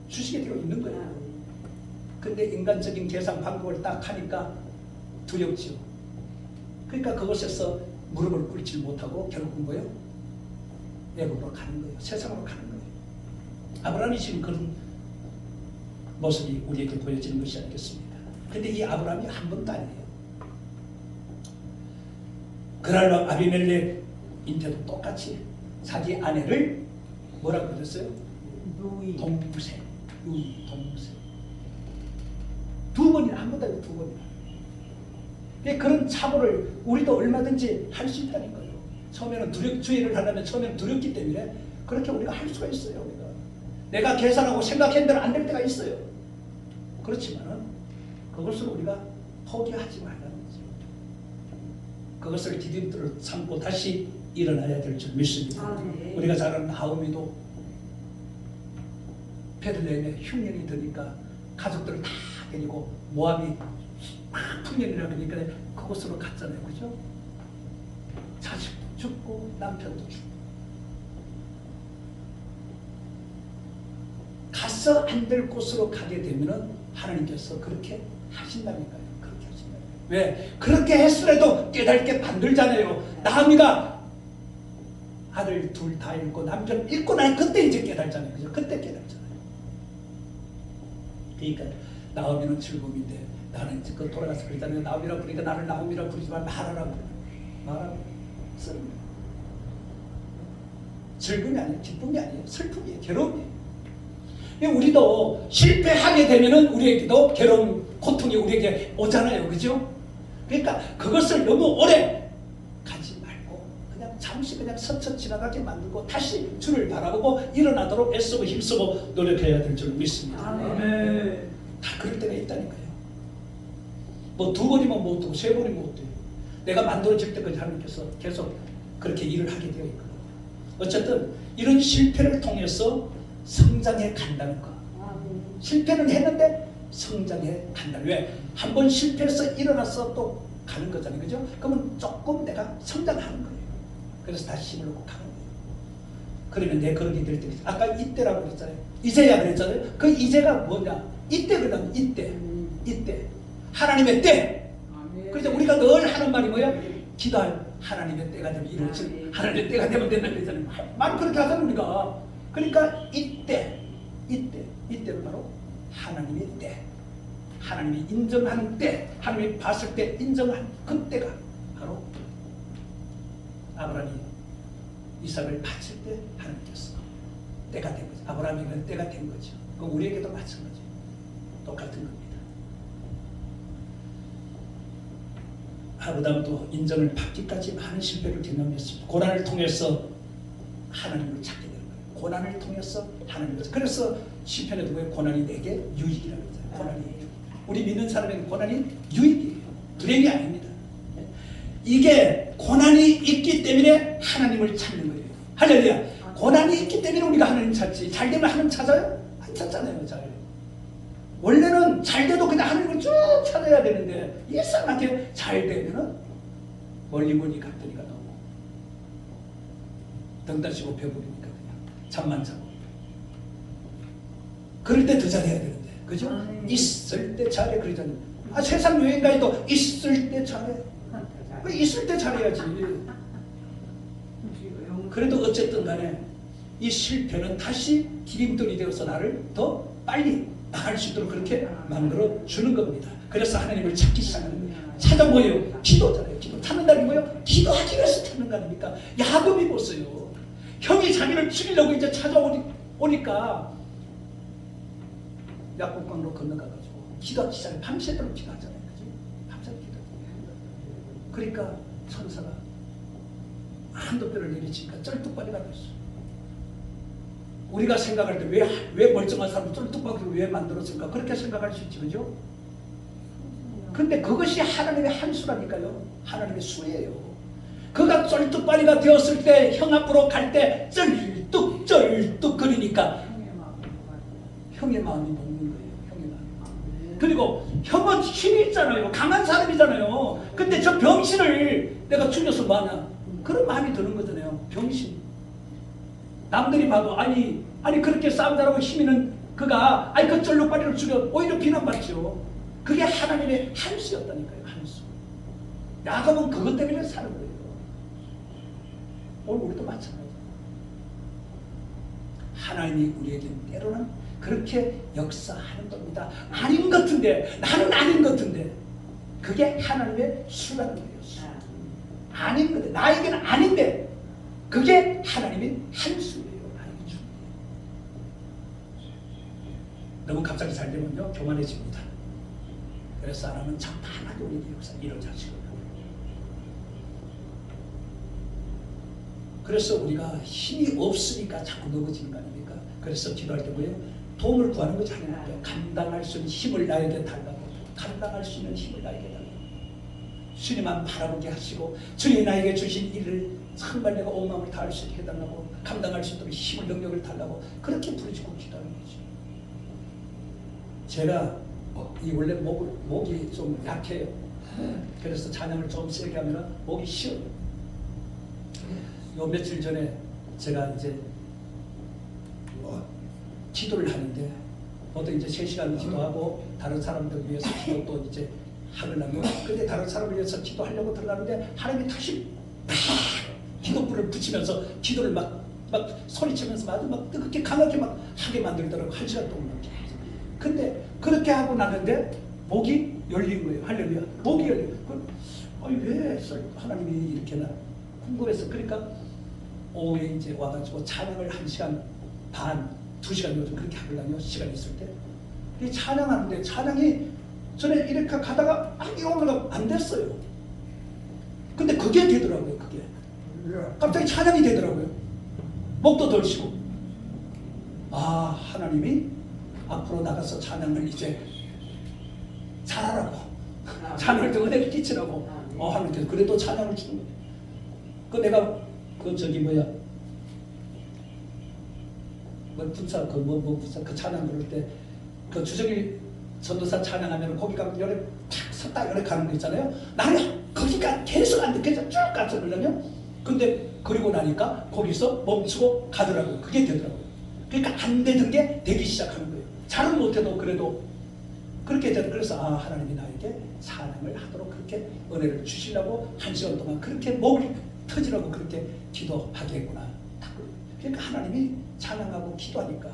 주시게 되어 있는 거예요. 근데 인간적인 계산 방법을 딱 하니까 두렵죠. 그러니까 그곳에서 무릎을 꿇지 못하고 결국은 뭐예요? 애굽으로 가는 거예요. 세상으로 가는 거예요. 아브라함이 지금 그런 모습이 우리에게 보여지는 것이 아니겠습니까? 근데 이 아브라함이 한 번도 아니에요. 그날 밤 아비멜렉인데도 똑같이 자기 아내를 뭐라고 그랬어요? 동무새. 동무새. 두 번이나 한 번도 아니고 두 번이나. 그런 착오를 우리도 얼마든지 할 수 있다는 거예요. 처음에는 주의를 하려면 처음에는 두렵기 때문에 그렇게 우리가 할 수가 있어요. 우리가. 내가 계산하고 생각한 대로 안 될 때가 있어요. 그렇지만은 그것을 우리가 포기하지 말라는 거죠. 그것을 디딤돌을 삼고 다시 일어나야 될 줄 믿습니다. 네. 우리가 잘 아는 나오미도 베들레헴에 흉년이 드니까 가족들을 다 데리고 모압이 풍년이라 그러니까 그곳으로 갔잖아요. 그죠? 자식도 죽고 남편도 죽고 가서 안 될 곳으로 가게 되면은 하나님께서 그렇게 하신다니까요. 그렇게 하신다니까요. 왜? 그렇게 했으라도 깨닫게 만들잖아요. 나오미가 아들 둘 다 잃고 남편 잃고 나니 그때 이제 깨닫잖아요. 그죠? 그때 깨닫잖아요. 그러니까 나오미는 즐거움인데 나는 이제 그 돌아가서 그러잖아요. 나오미라 부르니까 나를 나오미라 부르지만 말하라고 말하라고 쓰는 즐거움이 아니에요. 기쁨이 아니에요. 슬픔이에요. 괴로움이에요. 우리도 실패하게 되면은 우리에게도 괴로움, 고통이 우리에게 오잖아요. 그죠? 그러니까 그것을 너무 오래 가지 말고 그냥 잠시 그냥 스쳐 지나가게 만들고 다시 주를 바라보고 일어나도록 애쓰고 힘쓰고 노력해야 될 줄 믿습니다. 아멘. 다 그럴 때가 있다니까요. 뭐 2번이면 못 되고 3번이면 못 돼요. 내가 만들어질 때까지 하나님께서 계속 그렇게 일을 하게 되어 있거든요. 어쨌든 이런 실패를 통해서 성장해 간다는 거. 실패는 했는데 성장해 간다. 왜? 한 번 실패해서 일어나서 또 가는 거잖아요. 그죠? 그러면 조금 내가 성장하는 거예요. 그래서 다시 힘을 얻고 가는 거예요. 그러면 내 그런 게 될 때, 아까 이때라고 그랬잖아요. 이제야 그랬잖아요. 그 이제가 뭐냐? 이때 그러면 이때. 하나님의 때. 그래서 우리가 늘 하는 말이 뭐야? 기도할 하나님의 때가 되면 이루어질 하나님의 때가 되면 된다고 그랬잖아요. 말 그렇게 하잖아요, 우리가. 그러니까 이때는 바로 하나님의 때. 하나님이 인정하는 때, 하나님이 봤을 때 인정한 그 때가 바로 아브라함이 이삭을 바칠 때 하나님께서 때가 된 거죠. 아브라함에게는 때가 된 거죠. 그 우리에게도 마찬가지. 똑같은 겁니다. 아브라함도 인정을 받기까지 많은 실패를 경험했습니다. 고난을 통해서 하나님을 찾게 되는 거예요. 고난을 통해서 하나님을. 그래서 시편에도 왜 고난이 내게 유익이라고 했잖아요. 고난이 유익. 우리 믿는 사람에게 고난이 유익이에요. 불행이 아닙니다. 이게 고난이 있기 때문에 하나님을 찾는 거예요. 할렐루야. 고난이 있기 때문에 우리가 하나님 찾지. 잘 되면 하나님 찾아요? 안 찾잖아요. 잘. 원래는 잘 돼도 그냥 하나님을 쭉 찾아야 되는데 이상하게 잘 되면은 멀리 갔더니가 너무 등 다시고 배부르니까 그냥 잠만 자고. 그럴 때 더 잘해야 되는데. 그죠? 있을 때 잘해 그러잖아요. 세상 여행 가도 있을 때 잘해. 왜 있을 때 잘해야지. 그래도 어쨌든 간에 이 실패는 다시 디딤돌이 되어서 나를 더 빨리 나갈 수 있도록 그렇게 만들어 주는 겁니다. 그래서 하나님을 찾기 시작하는 거예요. 찾아 뭐예요? 기도잖아요. 기도. 찾는다는 거예요? 기도하기 위해서 찾는 거 아닙니까? 야곱이 보세요. 형이 자기를 죽이려고 이제 찾아오니까 야곱강으로 건너가가지고 기도하기 시작해. 밤새도록 기도하잖아요. 그죠? 밤새도록 기도. 그러니까 천사가 한도뼈를 내리치니까 쩔뚝발이가 됐어. 우리가 생각할 때 왜 멀쩡한 사람을 쩔뚝발이를 왜 만들었을까? 그렇게 생각할 수 있지, 그죠? 근데 그것이 하나님의 한 수라니까요. 하나님의 수예요. 그가 쩔뚝발이가 되었을 때 형 앞으로 갈 때 쩔뚝 거리니까 형의 마음이 녹는 거예요. 형의 마음이. 그리고 형은 힘이 있잖아요. 강한 사람이잖아요. 근데 저 병신을 내가 죽여서 뭐하냐? 그런 마음이 드는 거잖아요. 병신. 남들이 봐도 아니 그렇게 싸움 잘하고 힘 있는 그가 그 쩔뚝발이를 죽여 오히려 비난받죠. 그게 하나님의 한 수였다니까요. 한 수. 야곱은 그것 때문에 사는 거예요. 오늘 우리도 마찬가지예요. 하나님이 우리에게 때로는 그렇게 역사하는 겁니다. 아닌 것 같은데, 나는 아닌 것 같은데, 그게 하나님의 수라는 거예요. 수. 아닌 건데, 나에게는 아닌데, 그게 하나님의 한 수예요. 하나님의 수. 너무 갑자기 잘 되면요, 교만해집니다. 그래서 하나님은 적당하게 우리에게 역사 이루어지시거든요. 그래서 우리가 힘이 없으니까 자꾸 넘어지는 거 아닙니까? 그래서 기도할 때 뭐예요? 도움을 구하는 거지 하나님께. 감당할 수 있는 힘을 나에게 달라고. 감당할 수 있는 힘을 나에게 달라고. 주님만 바라보게 하시고 주님이 나에게 주신 일을 정말 내가 온 마음을 다할 수 있게 해달라고, 감당할 수 있도록 힘을 능력을 달라고 그렇게 부르짖고 기도하는 거죠. 제가 이 원래 목이 좀 약해요. 그래서 찬양을 좀 세게 하면 목이 쉬어요. 요 며칠 전에 제가 이제 기도를 하는데 보통 이제 3시간 기도하고 다른 사람들 위해서 기도 또 이제 하려고, 근데 다른 사람을 위해서 기도하려고 들어가는데 하나님이 다시 팍 기도불을 붙이면서 기도를 막 소리치면서 아주 막 뜨겁게 강하게 막 하게 만들더라고. 1시간 동안. 근데 그렇게 하고 나는데 목이 열린 거예요. 할렐루야. 목이 열린 거예요. 왜 하나님이 이렇게 나 궁금해서. 그러니까 오후에 이제 와가지고 찬양을 1시간 반, 2시간 요즘 그렇게 하려면 시간이 있을 때 이 찬양하는데 찬양이 전에 이렇게 가다가 이렇게 올라가 안 됐어요. 근데 그게 되더라고요. 그게 갑자기 찬양이 되더라고요. 목도 덜 쉬고, 하나님이 앞으로 나가서 찬양을 이제 잘하라고 찬양을 더 은혜를 끼치라고. 하나님께서 그래도 찬양을 주는 거예요. 그 내가 그 저기 뭐야 분사 분사 그 찬양 부를 때 그 주정일 전도사 찬양하면 거기가 열에 탁 섰다 열에 가는 거 있잖아요. 나는 거기가 계속 안 돼. 그래서 쭉 가서 그러면 근데 그리고 나니까 거기서 멈추고 가더라고요. 그게 되더라고요. 그러니까 안 되던 게 되기 시작하는 거예요. 잘은 못해도 그래도 그렇게 되더. 그래서 하나님이 나에게 찬양을 하도록 그렇게 은혜를 주시려고 1시간 동안 그렇게 목이 터지라고 그렇게 기도하게 했구나. 그러니까 하나님이 찬양하고 기도하니까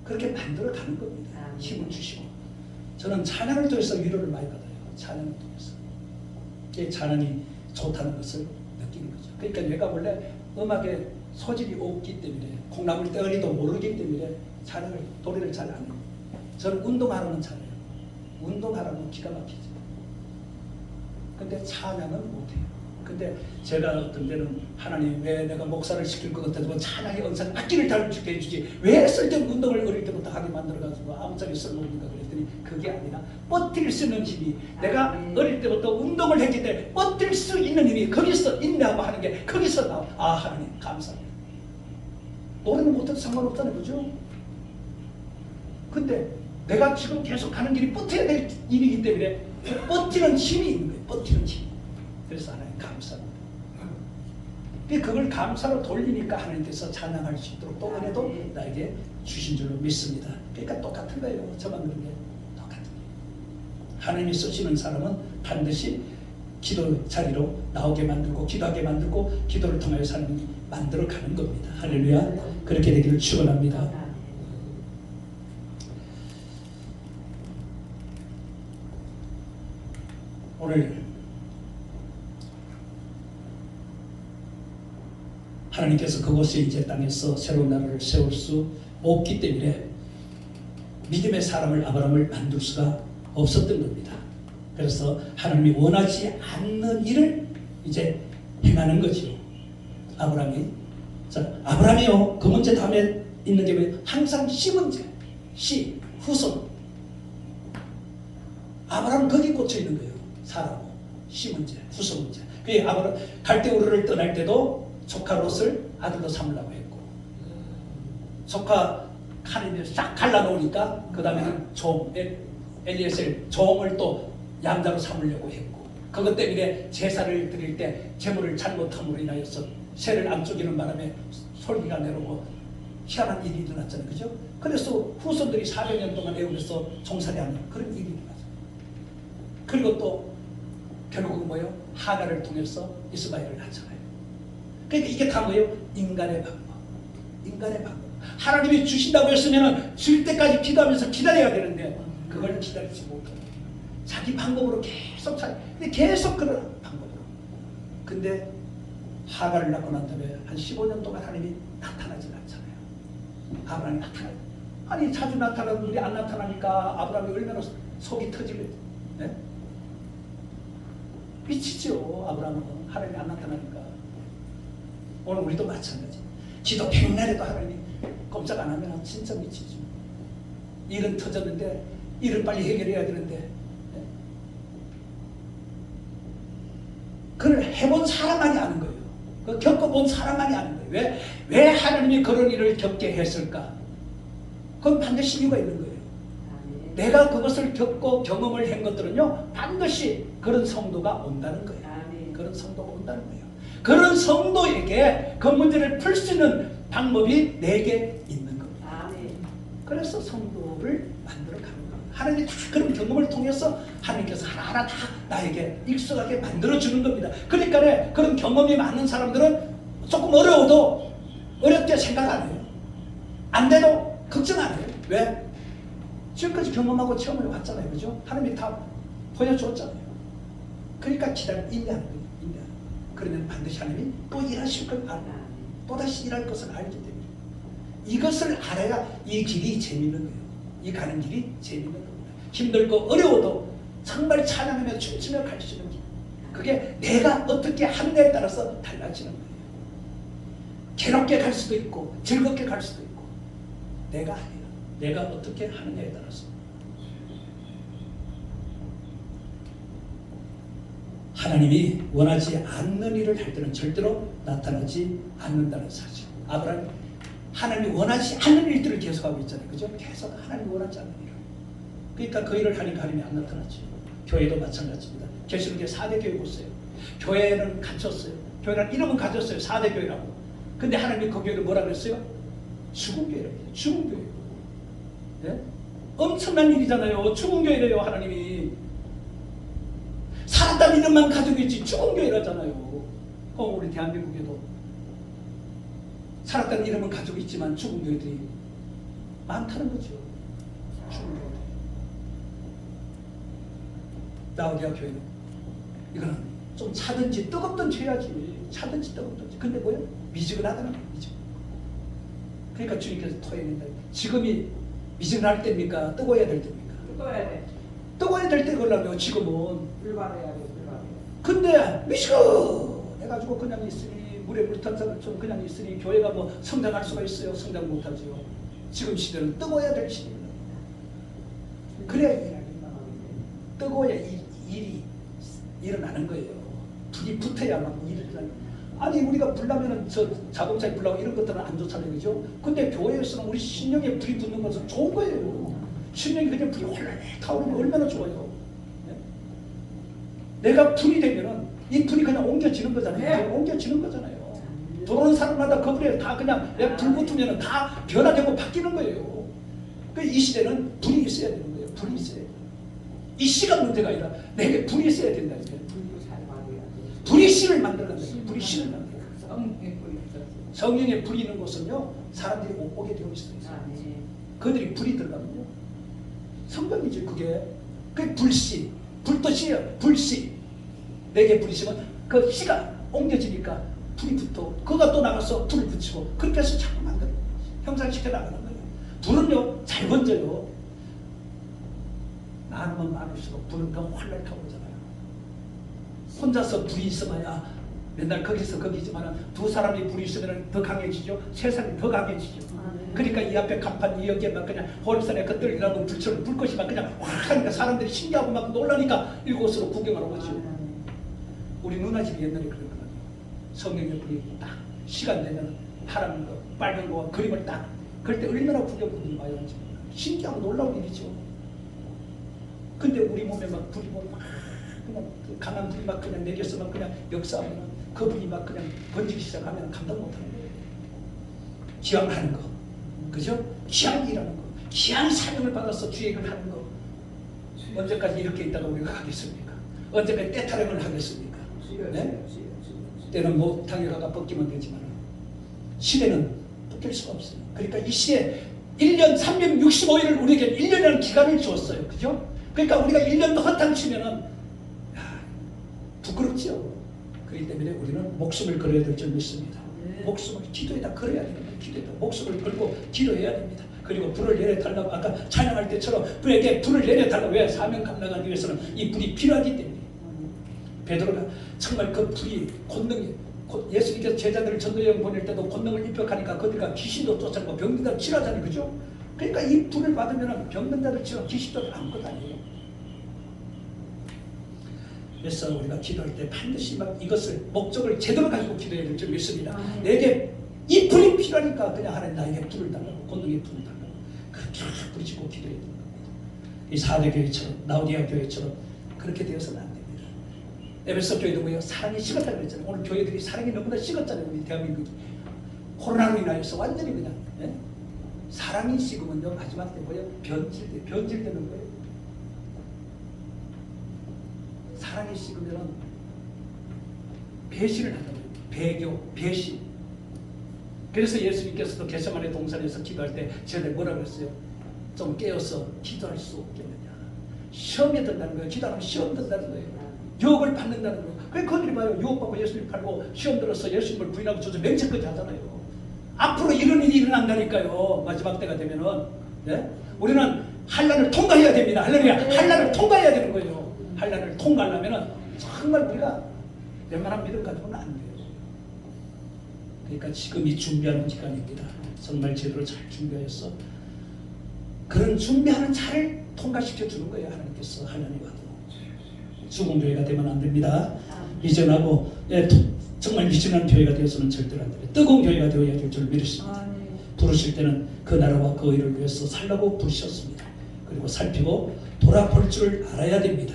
그렇게 만들어 가는 겁니다. 힘을 주시고. 저는 찬양을 통해서 위로를 많이 받아요. 찬양을 통해서. 이 찬양이 좋다는 것을 느끼는 거죠. 그러니까 내가 원래 음악에 소질이 없기 때문에 콩나물 떼어리도 모르기 때문에 찬양을 노래를 잘 안 해요. 저는 운동하라면 잘해요. 운동하라면 기가 막히죠. 근데 찬양은 못해요. 근데 제가 어떤 때는 하나님 왜 내가 목사를 시킬 것 같아도 찬양의 은사를 악기를 다루게 해주지 왜 쓸데없는 운동을 어릴 때부터 하게 만들어가지고 아무짝에 쓸모없는가 그랬더니 그게 아니라 버틸 수 있는 힘이 내가 어릴 때부터 운동을 했기 때문에 버틸 수 있는 힘이 거기서 인내하고 하는 게 거기서 나와. 하나님 감사합니다. 노래는 못해도 상관없잖아요. 그죠? 근데 내가 지금 계속 가는 길이 버텨야 될 일이기 때문에 버티는 힘이 있는 거예요. 버티는 힘. 그래서 하나님 감사합니다. 그걸 감사로 돌리니까 하나님께서 찬양할 수 있도록 또 은혜도 나에게 주신 줄로 믿습니다. 그러니까 똑같은 거예요. 저만 그런 게 똑같은 거예요. 하나님이 쓰시는 사람은 반드시 기도 자리로 나오게 만들고 기도하게 만들고 기도를 통하여 사람이 만들어가는 겁니다. 할렐루야. 그렇게 되기를 축원합니다. 오늘 하나님께서 그곳에 이제 땅에서 새로운 나라를 세울 수 없기 때문에 믿음의 사람을 아브라함을 만들 수가 없었던 겁니다. 그래서 하나님이 원하지 않는 일을 이제 행하는 거죠. 아브라함이. 자, 아브라함이요. 그 문제 다음에 있는 게 왜? 항상 시 문제. 시, 후손. 아브라함은 거기 꽂혀 있는 거예요. 사라고. 시 문제, 후손 문제. 그게 아브라함 갈대우르를 떠날 때도 조카 롯을 아들로 삼으려고 했고 조카 카린을 싹 갈라놓으니까 그 다음에는 종 엘리에셀 종을 또 양자로 삼으려고 했고 그것 때문에 제사를 드릴 때 제물을 잘못함으로 인하여서 새를 안 쪼개는 바람에 솔기가 내려오고 희한한 일이 일어났잖아요. 그죠? 그래서 후손들이 400년 동안 애우면서 종살이하는 그런 일이 일어났어요. 그리고 또 결국은 뭐예요? 하가를 통해서 이스마엘을 낳잖아요. 그러니까 이게 다 뭐예요? 인간의 방법. 인간의 방법. 하나님이 주신다고 했으면 줄 때까지 기도하면서 기다려야 되는데 그걸 기다리지 못해요. 자기 방법으로 계속 근데 계속 그런 방법으로. 근데 하가를 낳고 난 다음에 한 15년 동안 하나님이 나타나지 않잖아요. 아브라함이 나타나요. 아니 자주 나타나는 분이 안 나타나니까 아브라함이 얼마나 속이 터지겠죠. 네? 미치죠. 아브라함은 하나님이 안 나타나니까. 오늘 우리도 마찬가지. 기도 백날에도 하나님이 꼼짝 안 하면 진짜 미치죠. 일은 터졌는데 일을 빨리 해결해야 되는데 그걸 해본 사람만이 아는 거예요. 그 겪어본 사람만이 아는 거예요. 왜 하나님이 그런 일을 겪게 했을까? 그건 반드시 이유가 있는 거예요. 내가 그것을 겪고 경험을 한 것들은요 반드시 그런 성도가 온다는 거예요. 그런 성도가 온다는 거예요. 그런 성도에게 그 문제를 풀 수 있는 방법이 내게 있는 겁니다. 그래서 성도를 만들어가는 겁니다. 하나님이 다 그런 경험을 통해서 하나님께서 하나하나 다 나에게 익숙하게 만들어주는 겁니다. 그러니까 그런 경험이 많은 사람들은 조금 어려워도 어렵게 생각 안 해요. 안 돼도 걱정 안 해요. 왜? 지금까지 경험하고 체험을 왔잖아요. 그죠? 하나님이 다 보여줬잖아요. 그러니까 인내하는 거예요. 그러면 반드시 하나님이 또 일하실 걸 알고 또다시 일할 것을 알기 때문에 이것을 알아야 이 길이 재밌는 거예요. 이 가는 길이 재밌는 겁니다. 힘들고 어려워도 정말 찬양하며 춤추며 갈 수 있는 길. 그게 내가 어떻게 하느냐에 따라서 달라지는 거예요. 괴롭게 갈 수도 있고 즐겁게 갈 수도 있고 내가 어떻게 하느냐에 따라서. 하나님이 원하지 않는 일을 할 때는 절대로 나타나지 않는다는 사실. 아브라함이 하나님이 원하지 않는 일들을 계속하고 있잖아요. 그죠? 계속 하나님이 원하지 않는 일을. 그러니까 그 일을 하니까 하나님이 안 나타났죠. 교회도 마찬가지입니다. 계시록의 4대 교회 보세요. 교회는 갇혔어요. 교회는 이름은 가졌어요. 4대 교회라고. 근데 하나님이 그 교회를 뭐라 그랬어요? 죽은 교회라고. 죽은 교회. 네? 엄청난 일이잖아요. 죽은 교회래요. 하나님이. 살았다는 이름만 가지고 있지 죽은 교회라잖아요. 우리 대한민국에도 살았다는 이름은 가지고 있지만 죽은 교회들이 많다는 거죠. 죽은 교회들. 라오디아 교회는 이거는 좀 차든지 뜨겁든지 해야지. 차든지 뜨겁든지. 근데 뭐예요? 미지근하다는 거예요. 미지근. 그러니까 주님께서 토해낸다. 지금이 미지근할 때입니까? 뜨거워야 될 때입니까? 뜨거워야 돼. 뜨거워야 될 때 그러려면 지금은. 불발해야 돼. 불발해. 근데 미지근해가지고 그냥 있으니 물에 물 탄사를 좀 그냥 있으니 교회가 뭐 성장할 수가 있어요? 성장 못하지요. 지금 시대는 뜨거워야 될 시대입니다. 그래야 뜨거워야 일이 일어나는 거예요. 불이 붙어야만 일이 일어나는 거예요. 아니 우리가 불나면은 저 자동차에 불나고 이런 것들은 안 좋잖아요. 그죠? 근데 교회에서는 우리 신령에 불이 붙는 것은 좋은 거예요. 신령이 그냥 불이 활활 타오르면 얼마나 좋아요. 네? 내가 불이 되면은 이 불이 그냥 옮겨지는 거잖아요. 네. 옮겨지는 거잖아요. 들어오는 사람마다 그 불에 다 그냥 내가 불 붙으면은 다 변화되고 바뀌는 거예요. 이 시대는 불이 있어야 되는 거예요. 불이 있어야 돼요. 이 시간 문제가 아니라 내게 불이 있어야 된다. 불이 씨를 만들어간다. 불이 씨를 만들어. 성령의 불이 있는 곳은요 사람들이 못 보게 되어 있어요. 그들이 불이 들어가면요 성경이지 그게. 그게 불씨. 불도 씨예요. 불씨. 내게 불이 있으면 그 씨가 옮겨지니까 불이 붙어. 그가 또 나가서 불을 붙이고 그렇게 해서 자꾸 만들어. 형상시켜 나가는 거예요. 불은요 잘 번져요. 많으면 많을수록 불은 더 활랄 타오르잖아요. 혼자서 불이 있어봐야 맨날 거기서 거기지만 두 사람이 불이 있으면 더 강해지죠. 세상이 더 강해지죠. 그러니까 이 앞에 간판 이 여기에 막 그냥 호랩산에 그들 일하는 불처럼 불꽃이 막 그냥 확 하니까 사람들이 신기하고 막 놀라니까 이곳으로 구경하러 오죠. 우리 누나집이 옛날에 그랬거든요. 성령의 불이 딱 시간 되면 파란 거 빨간 거 그림을 딱 그럴 때 얼마나 구경꾼들이 많이 오는지 신기하고 놀라운 일이죠. 근데 우리 몸에 막 불이 막 그냥 강한 불이 막 그냥 내려서 막 그냥 역사하면 그 불이 막 그냥 번지기 시작하면 감당 못하는 거예요. 기왕하는 거, 그죠? 기왕이라는 거, 기왕 사명을 받아서 주행을 하는 거. 언제까지 이렇게 있다가 우리가 가겠습니까? 언제까지 떼타령을 하겠습니까? 네? 때는 뭐 당해가가 벗기면 되지만 시대는 벗길 수가 없어요. 그러니까 이 시대 1년 365일을 우리에게 1년이라는 기간을 주었어요. 그죠? 그러니까 우리가 1년도 허탕 치면은 부끄럽지요. 그렇기 때문에 우리는 목숨을 걸어야 될 줄 믿습니다. 목숨을 기도에다 걸어야 됩니다. 기도에다 목숨을 걸고 기도해야 됩니다. 그리고 불을 내려달라고 아까 찬양할 때처럼 불에게 불을 내려달라고. 왜? 사명 감당하기 위해서는 이 불이 필요하기 때문에. 베드로가 정말 그 불이 권능이 예수님께서 제자들을 전도여행 보낼 때도 권능을 입력하니까 그들과 귀신도 쫓아내고 병든자를 치료하잖아요. 그죠? 그러니까 이 불을 받으면 병든자를 치료 귀신도 아무것도 아니에요. 그래서 우리가 기도할 때 반드시 막 이것을 목적을 제대로 가지고 기도해야 될 줄 믿습니다. 내게 이 불이 필요하니까 그냥 하나님 나에게 불을 달라고 권능의 불을 달라고 그렇게 부르짖고 기도해야 됩니다. 이 4대 교회처럼 라오디아 교회처럼 그렇게 되어서는 안 됩니다. 에베소 교회도 뭐예요? 사랑이 식었다고 그랬잖아요. 오늘 교회들이 사랑이 너무나 식었잖아요. 우리 대한민국이 코로나로 인하여서 완전히 그냥 사랑이 식으면요 마지막 때 뭐예요? 변질되는 거예요. 사랑이 식으면 배신을 한다고요. 배교, 배신. 그래서 예수님께서도 겟세마네 동산에서 기도할 때 저한테 뭐라 그랬어요? 좀 깨어서 기도할 수 없겠느냐. 시험에 든다는 거예요. 기도하면 시험 든다는 거예요. 유혹을 받는다는 거예요. 그래 그들이 봐요. 유혹받고 예수님 팔고 시험 들어서 예수님을 부인하고 저저 맹세까지 하잖아요. 앞으로 이런 일이 일어난다니까요. 마지막 때가 되면은. 네? 우리는 한란을 통과해야 됩니다. 할렐루야. 한란을 통과해야 되는 거예요. 한란을 통과하려면 정말 우리가 웬만한 믿음 가지고는 안 돼요. 그러니까 지금이 준비하는 기간입니다. 정말 제대로 잘 준비해서 그런 준비하는 차를 통과시켜 주는 거예요. 하나님께서 하나님 와도 수공교회가 되면 안 됩니다. 미전하고 정말 미전한 교회가 되어서는 절대로 안 돼요. 뜨거운 교회가 되어야 될 줄 믿으십니다. 부르실 때는 그 나라와 그 의를 위해서 살라고 부르셨습니다. 그리고 살피고 돌아볼 줄 알아야 됩니다.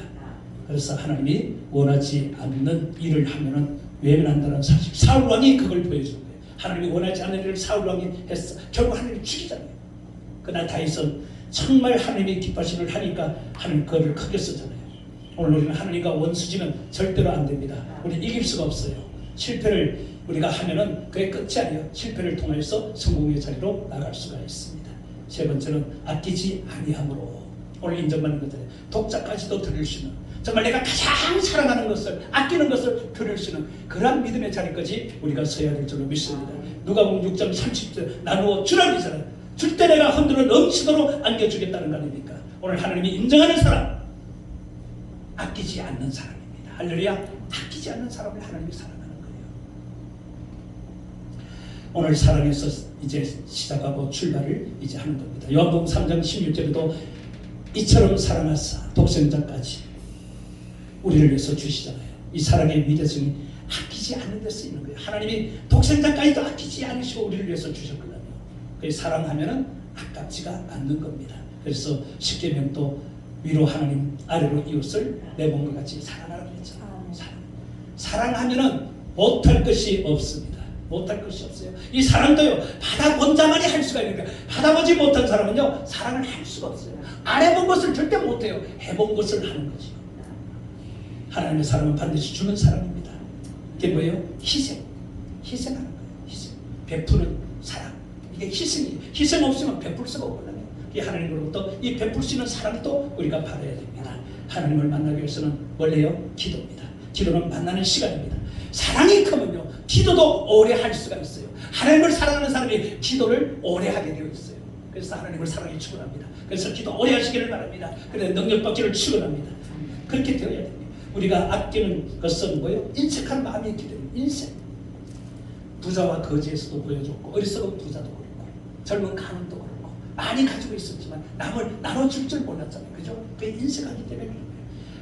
그래서 하나님이 원하지 않는 일을 하면은 외면한다는 사실. 사울 왕이 그걸 보여준 거예요. 하나님이 원하지 않는 일을 사울 왕이 했어. 결국 하나님이 죽이잖아요. 그러나 다윗은 정말 하나님이 기뻐하시는 일 하니까 하나님 그거를 크게 쓰잖아요. 오늘 우리는 하나님과 원수지는 절대로 안 됩니다. 우리는 이길 수가 없어요. 실패를 우리가 하면은 그게 끝이 아니에요. 실패를 통해서 성공의 자리로 나갈 수가 있습니다. 세 번째는 아끼지 아니함으로. 오늘 인정받는 것들은 독자까지도 드릴 수 있는, 정말 내가 가장 사랑하는 것을, 아끼는 것을 드릴 수 있는 그러한 믿음의 자리까지 우리가 서야 될 줄로 믿습니다. 누가복음 6장 30절 나누어 주라니잖아요. 줄 때 내가 흔들어 넘치도록 안겨주겠다는 거 아닙니까? 오늘 하나님이 인정하는 사람, 아끼지 않는 사람입니다. 할렐루야. 아끼지 않는 사람을 하나님이 사랑하는 거예요. 오늘 사랑에서 이제 시작하고 출발을 이제 하는 겁니다. 요한복음 3장 16절에도 이처럼 사랑하사 독생자까지 우리를 위해서 주시잖아요. 이 사랑의 위대성이 아끼지 않는 데 쓰이는 거예요. 하나님이 독생자까지도 아끼지 않으시고 우리를 위해서 주셨거든요. 그래서 사랑하면은 아깝지가 않는 겁니다. 그래서 십계명도 위로 하나님, 아래로 이웃을 내 몸과 같이 사랑하라고 했잖아요. 사랑하면은 못할 것이 없습니다. 못할 것이 없어요. 이 사랑도요, 받아본자만이 할 수가 있는 거예요. 받아보지 못한 사람은요, 사랑을 할 수가 없어요. 안 해본 것을 절대 못해요. 해본 것을 하는 거죠. 하나님의 사랑은 반드시 주는 사랑입니다. 이게 뭐예요? 희생. 희생하는 거예요. 희생. 베푸는 사랑. 이게 희생이에요. 희생 없으면 베풀 수가 없거든요. 이 하나님으로부터 이 베풀 수 있는 사랑도 우리가 받아야 됩니다. 하나님을 만나기 위해서는 원래요, 기도입니다. 기도는 만나는 시간입니다. 사랑이 크면요, 기도도 오래 할 수가 있어요. 하나님을 사랑하는 사람이 기도를 오래 하게 되어 있어요. 그래서 하나님을 사랑해 축원합니다. 그래서 기도 오래 하시기를 바랍니다. 그래서 능력 받기를 축원합니다. 그렇게 되어야 됩니다. 우리가 아끼는 것은 뭐예요? 인색한 마음이 있기 때문에. 인색. 부자와 거지에서도 보여줬고, 어리석은 부자도 그렇고, 젊은 가문도 그렇고, 많이 가지고 있었지만 남을 나눠줄 줄 몰랐잖아요. 그죠? 그게 인색하기 때문에 그런 거예요.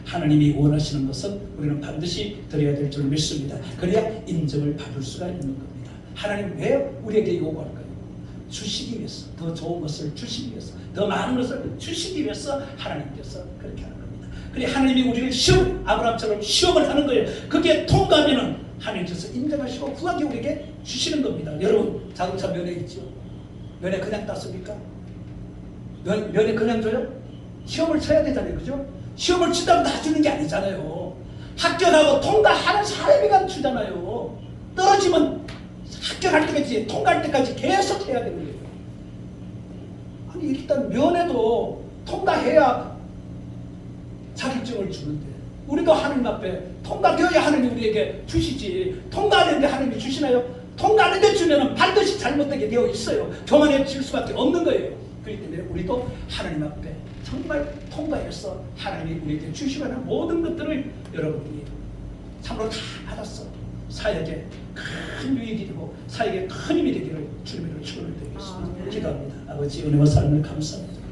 하나님이 원하시는 것은 우리는 반드시 드려야 될 줄 믿습니다. 그래야 인정을 받을 수가 있는 겁니다. 하나님 왜 우리에게 요구할까요? 주시기 위해서, 더 좋은 것을 주시기 위해서, 더 많은 것을 주시기 위해서 하나님께서 그렇게 하는 겁니다. 그래 하나님이 우리를 시험, 아브라함처럼 시험을 하는 거예요. 그게 통과하면은 하나님께서 인정하시고 후하게 우리에게 주시는 겁니다. 여러분, 자동차 면허 있죠? 면허 그냥 땄습니까? 면허 그냥 줘요? 시험을 쳐야 되잖아요. 그죠? 시험을 치다고 다 주는 게 아니잖아요. 합격하고 통과하는 사람이가 주잖아요. 떨어지면 합격할 때까지, 통과할 때까지 계속 해야 되는 거예요. 아니 일단 면허도 통과해야 자격증을 주는데, 우리도 하나님 앞에 통과되어야 하나님이 우리에게 주시지, 통과하는데 하나님이 주시나요? 통과하는데 주면은 반드시 잘못되게 되어 있어요. 교만해질 수밖에 없는 거예요. 그렇기 때문에 우리도 하나님 앞에 정말 통과해서 하나님이 우리에게 주시고 하는 모든 것들을 여러분이 참으로 다 받았어. 사역에 큰 유익이 되고 사역에 큰 힘이 되기를 주님으로 축원을 드리겠습니다. 기도합니다. 아버지 은혜와 사랑을 감사합니다.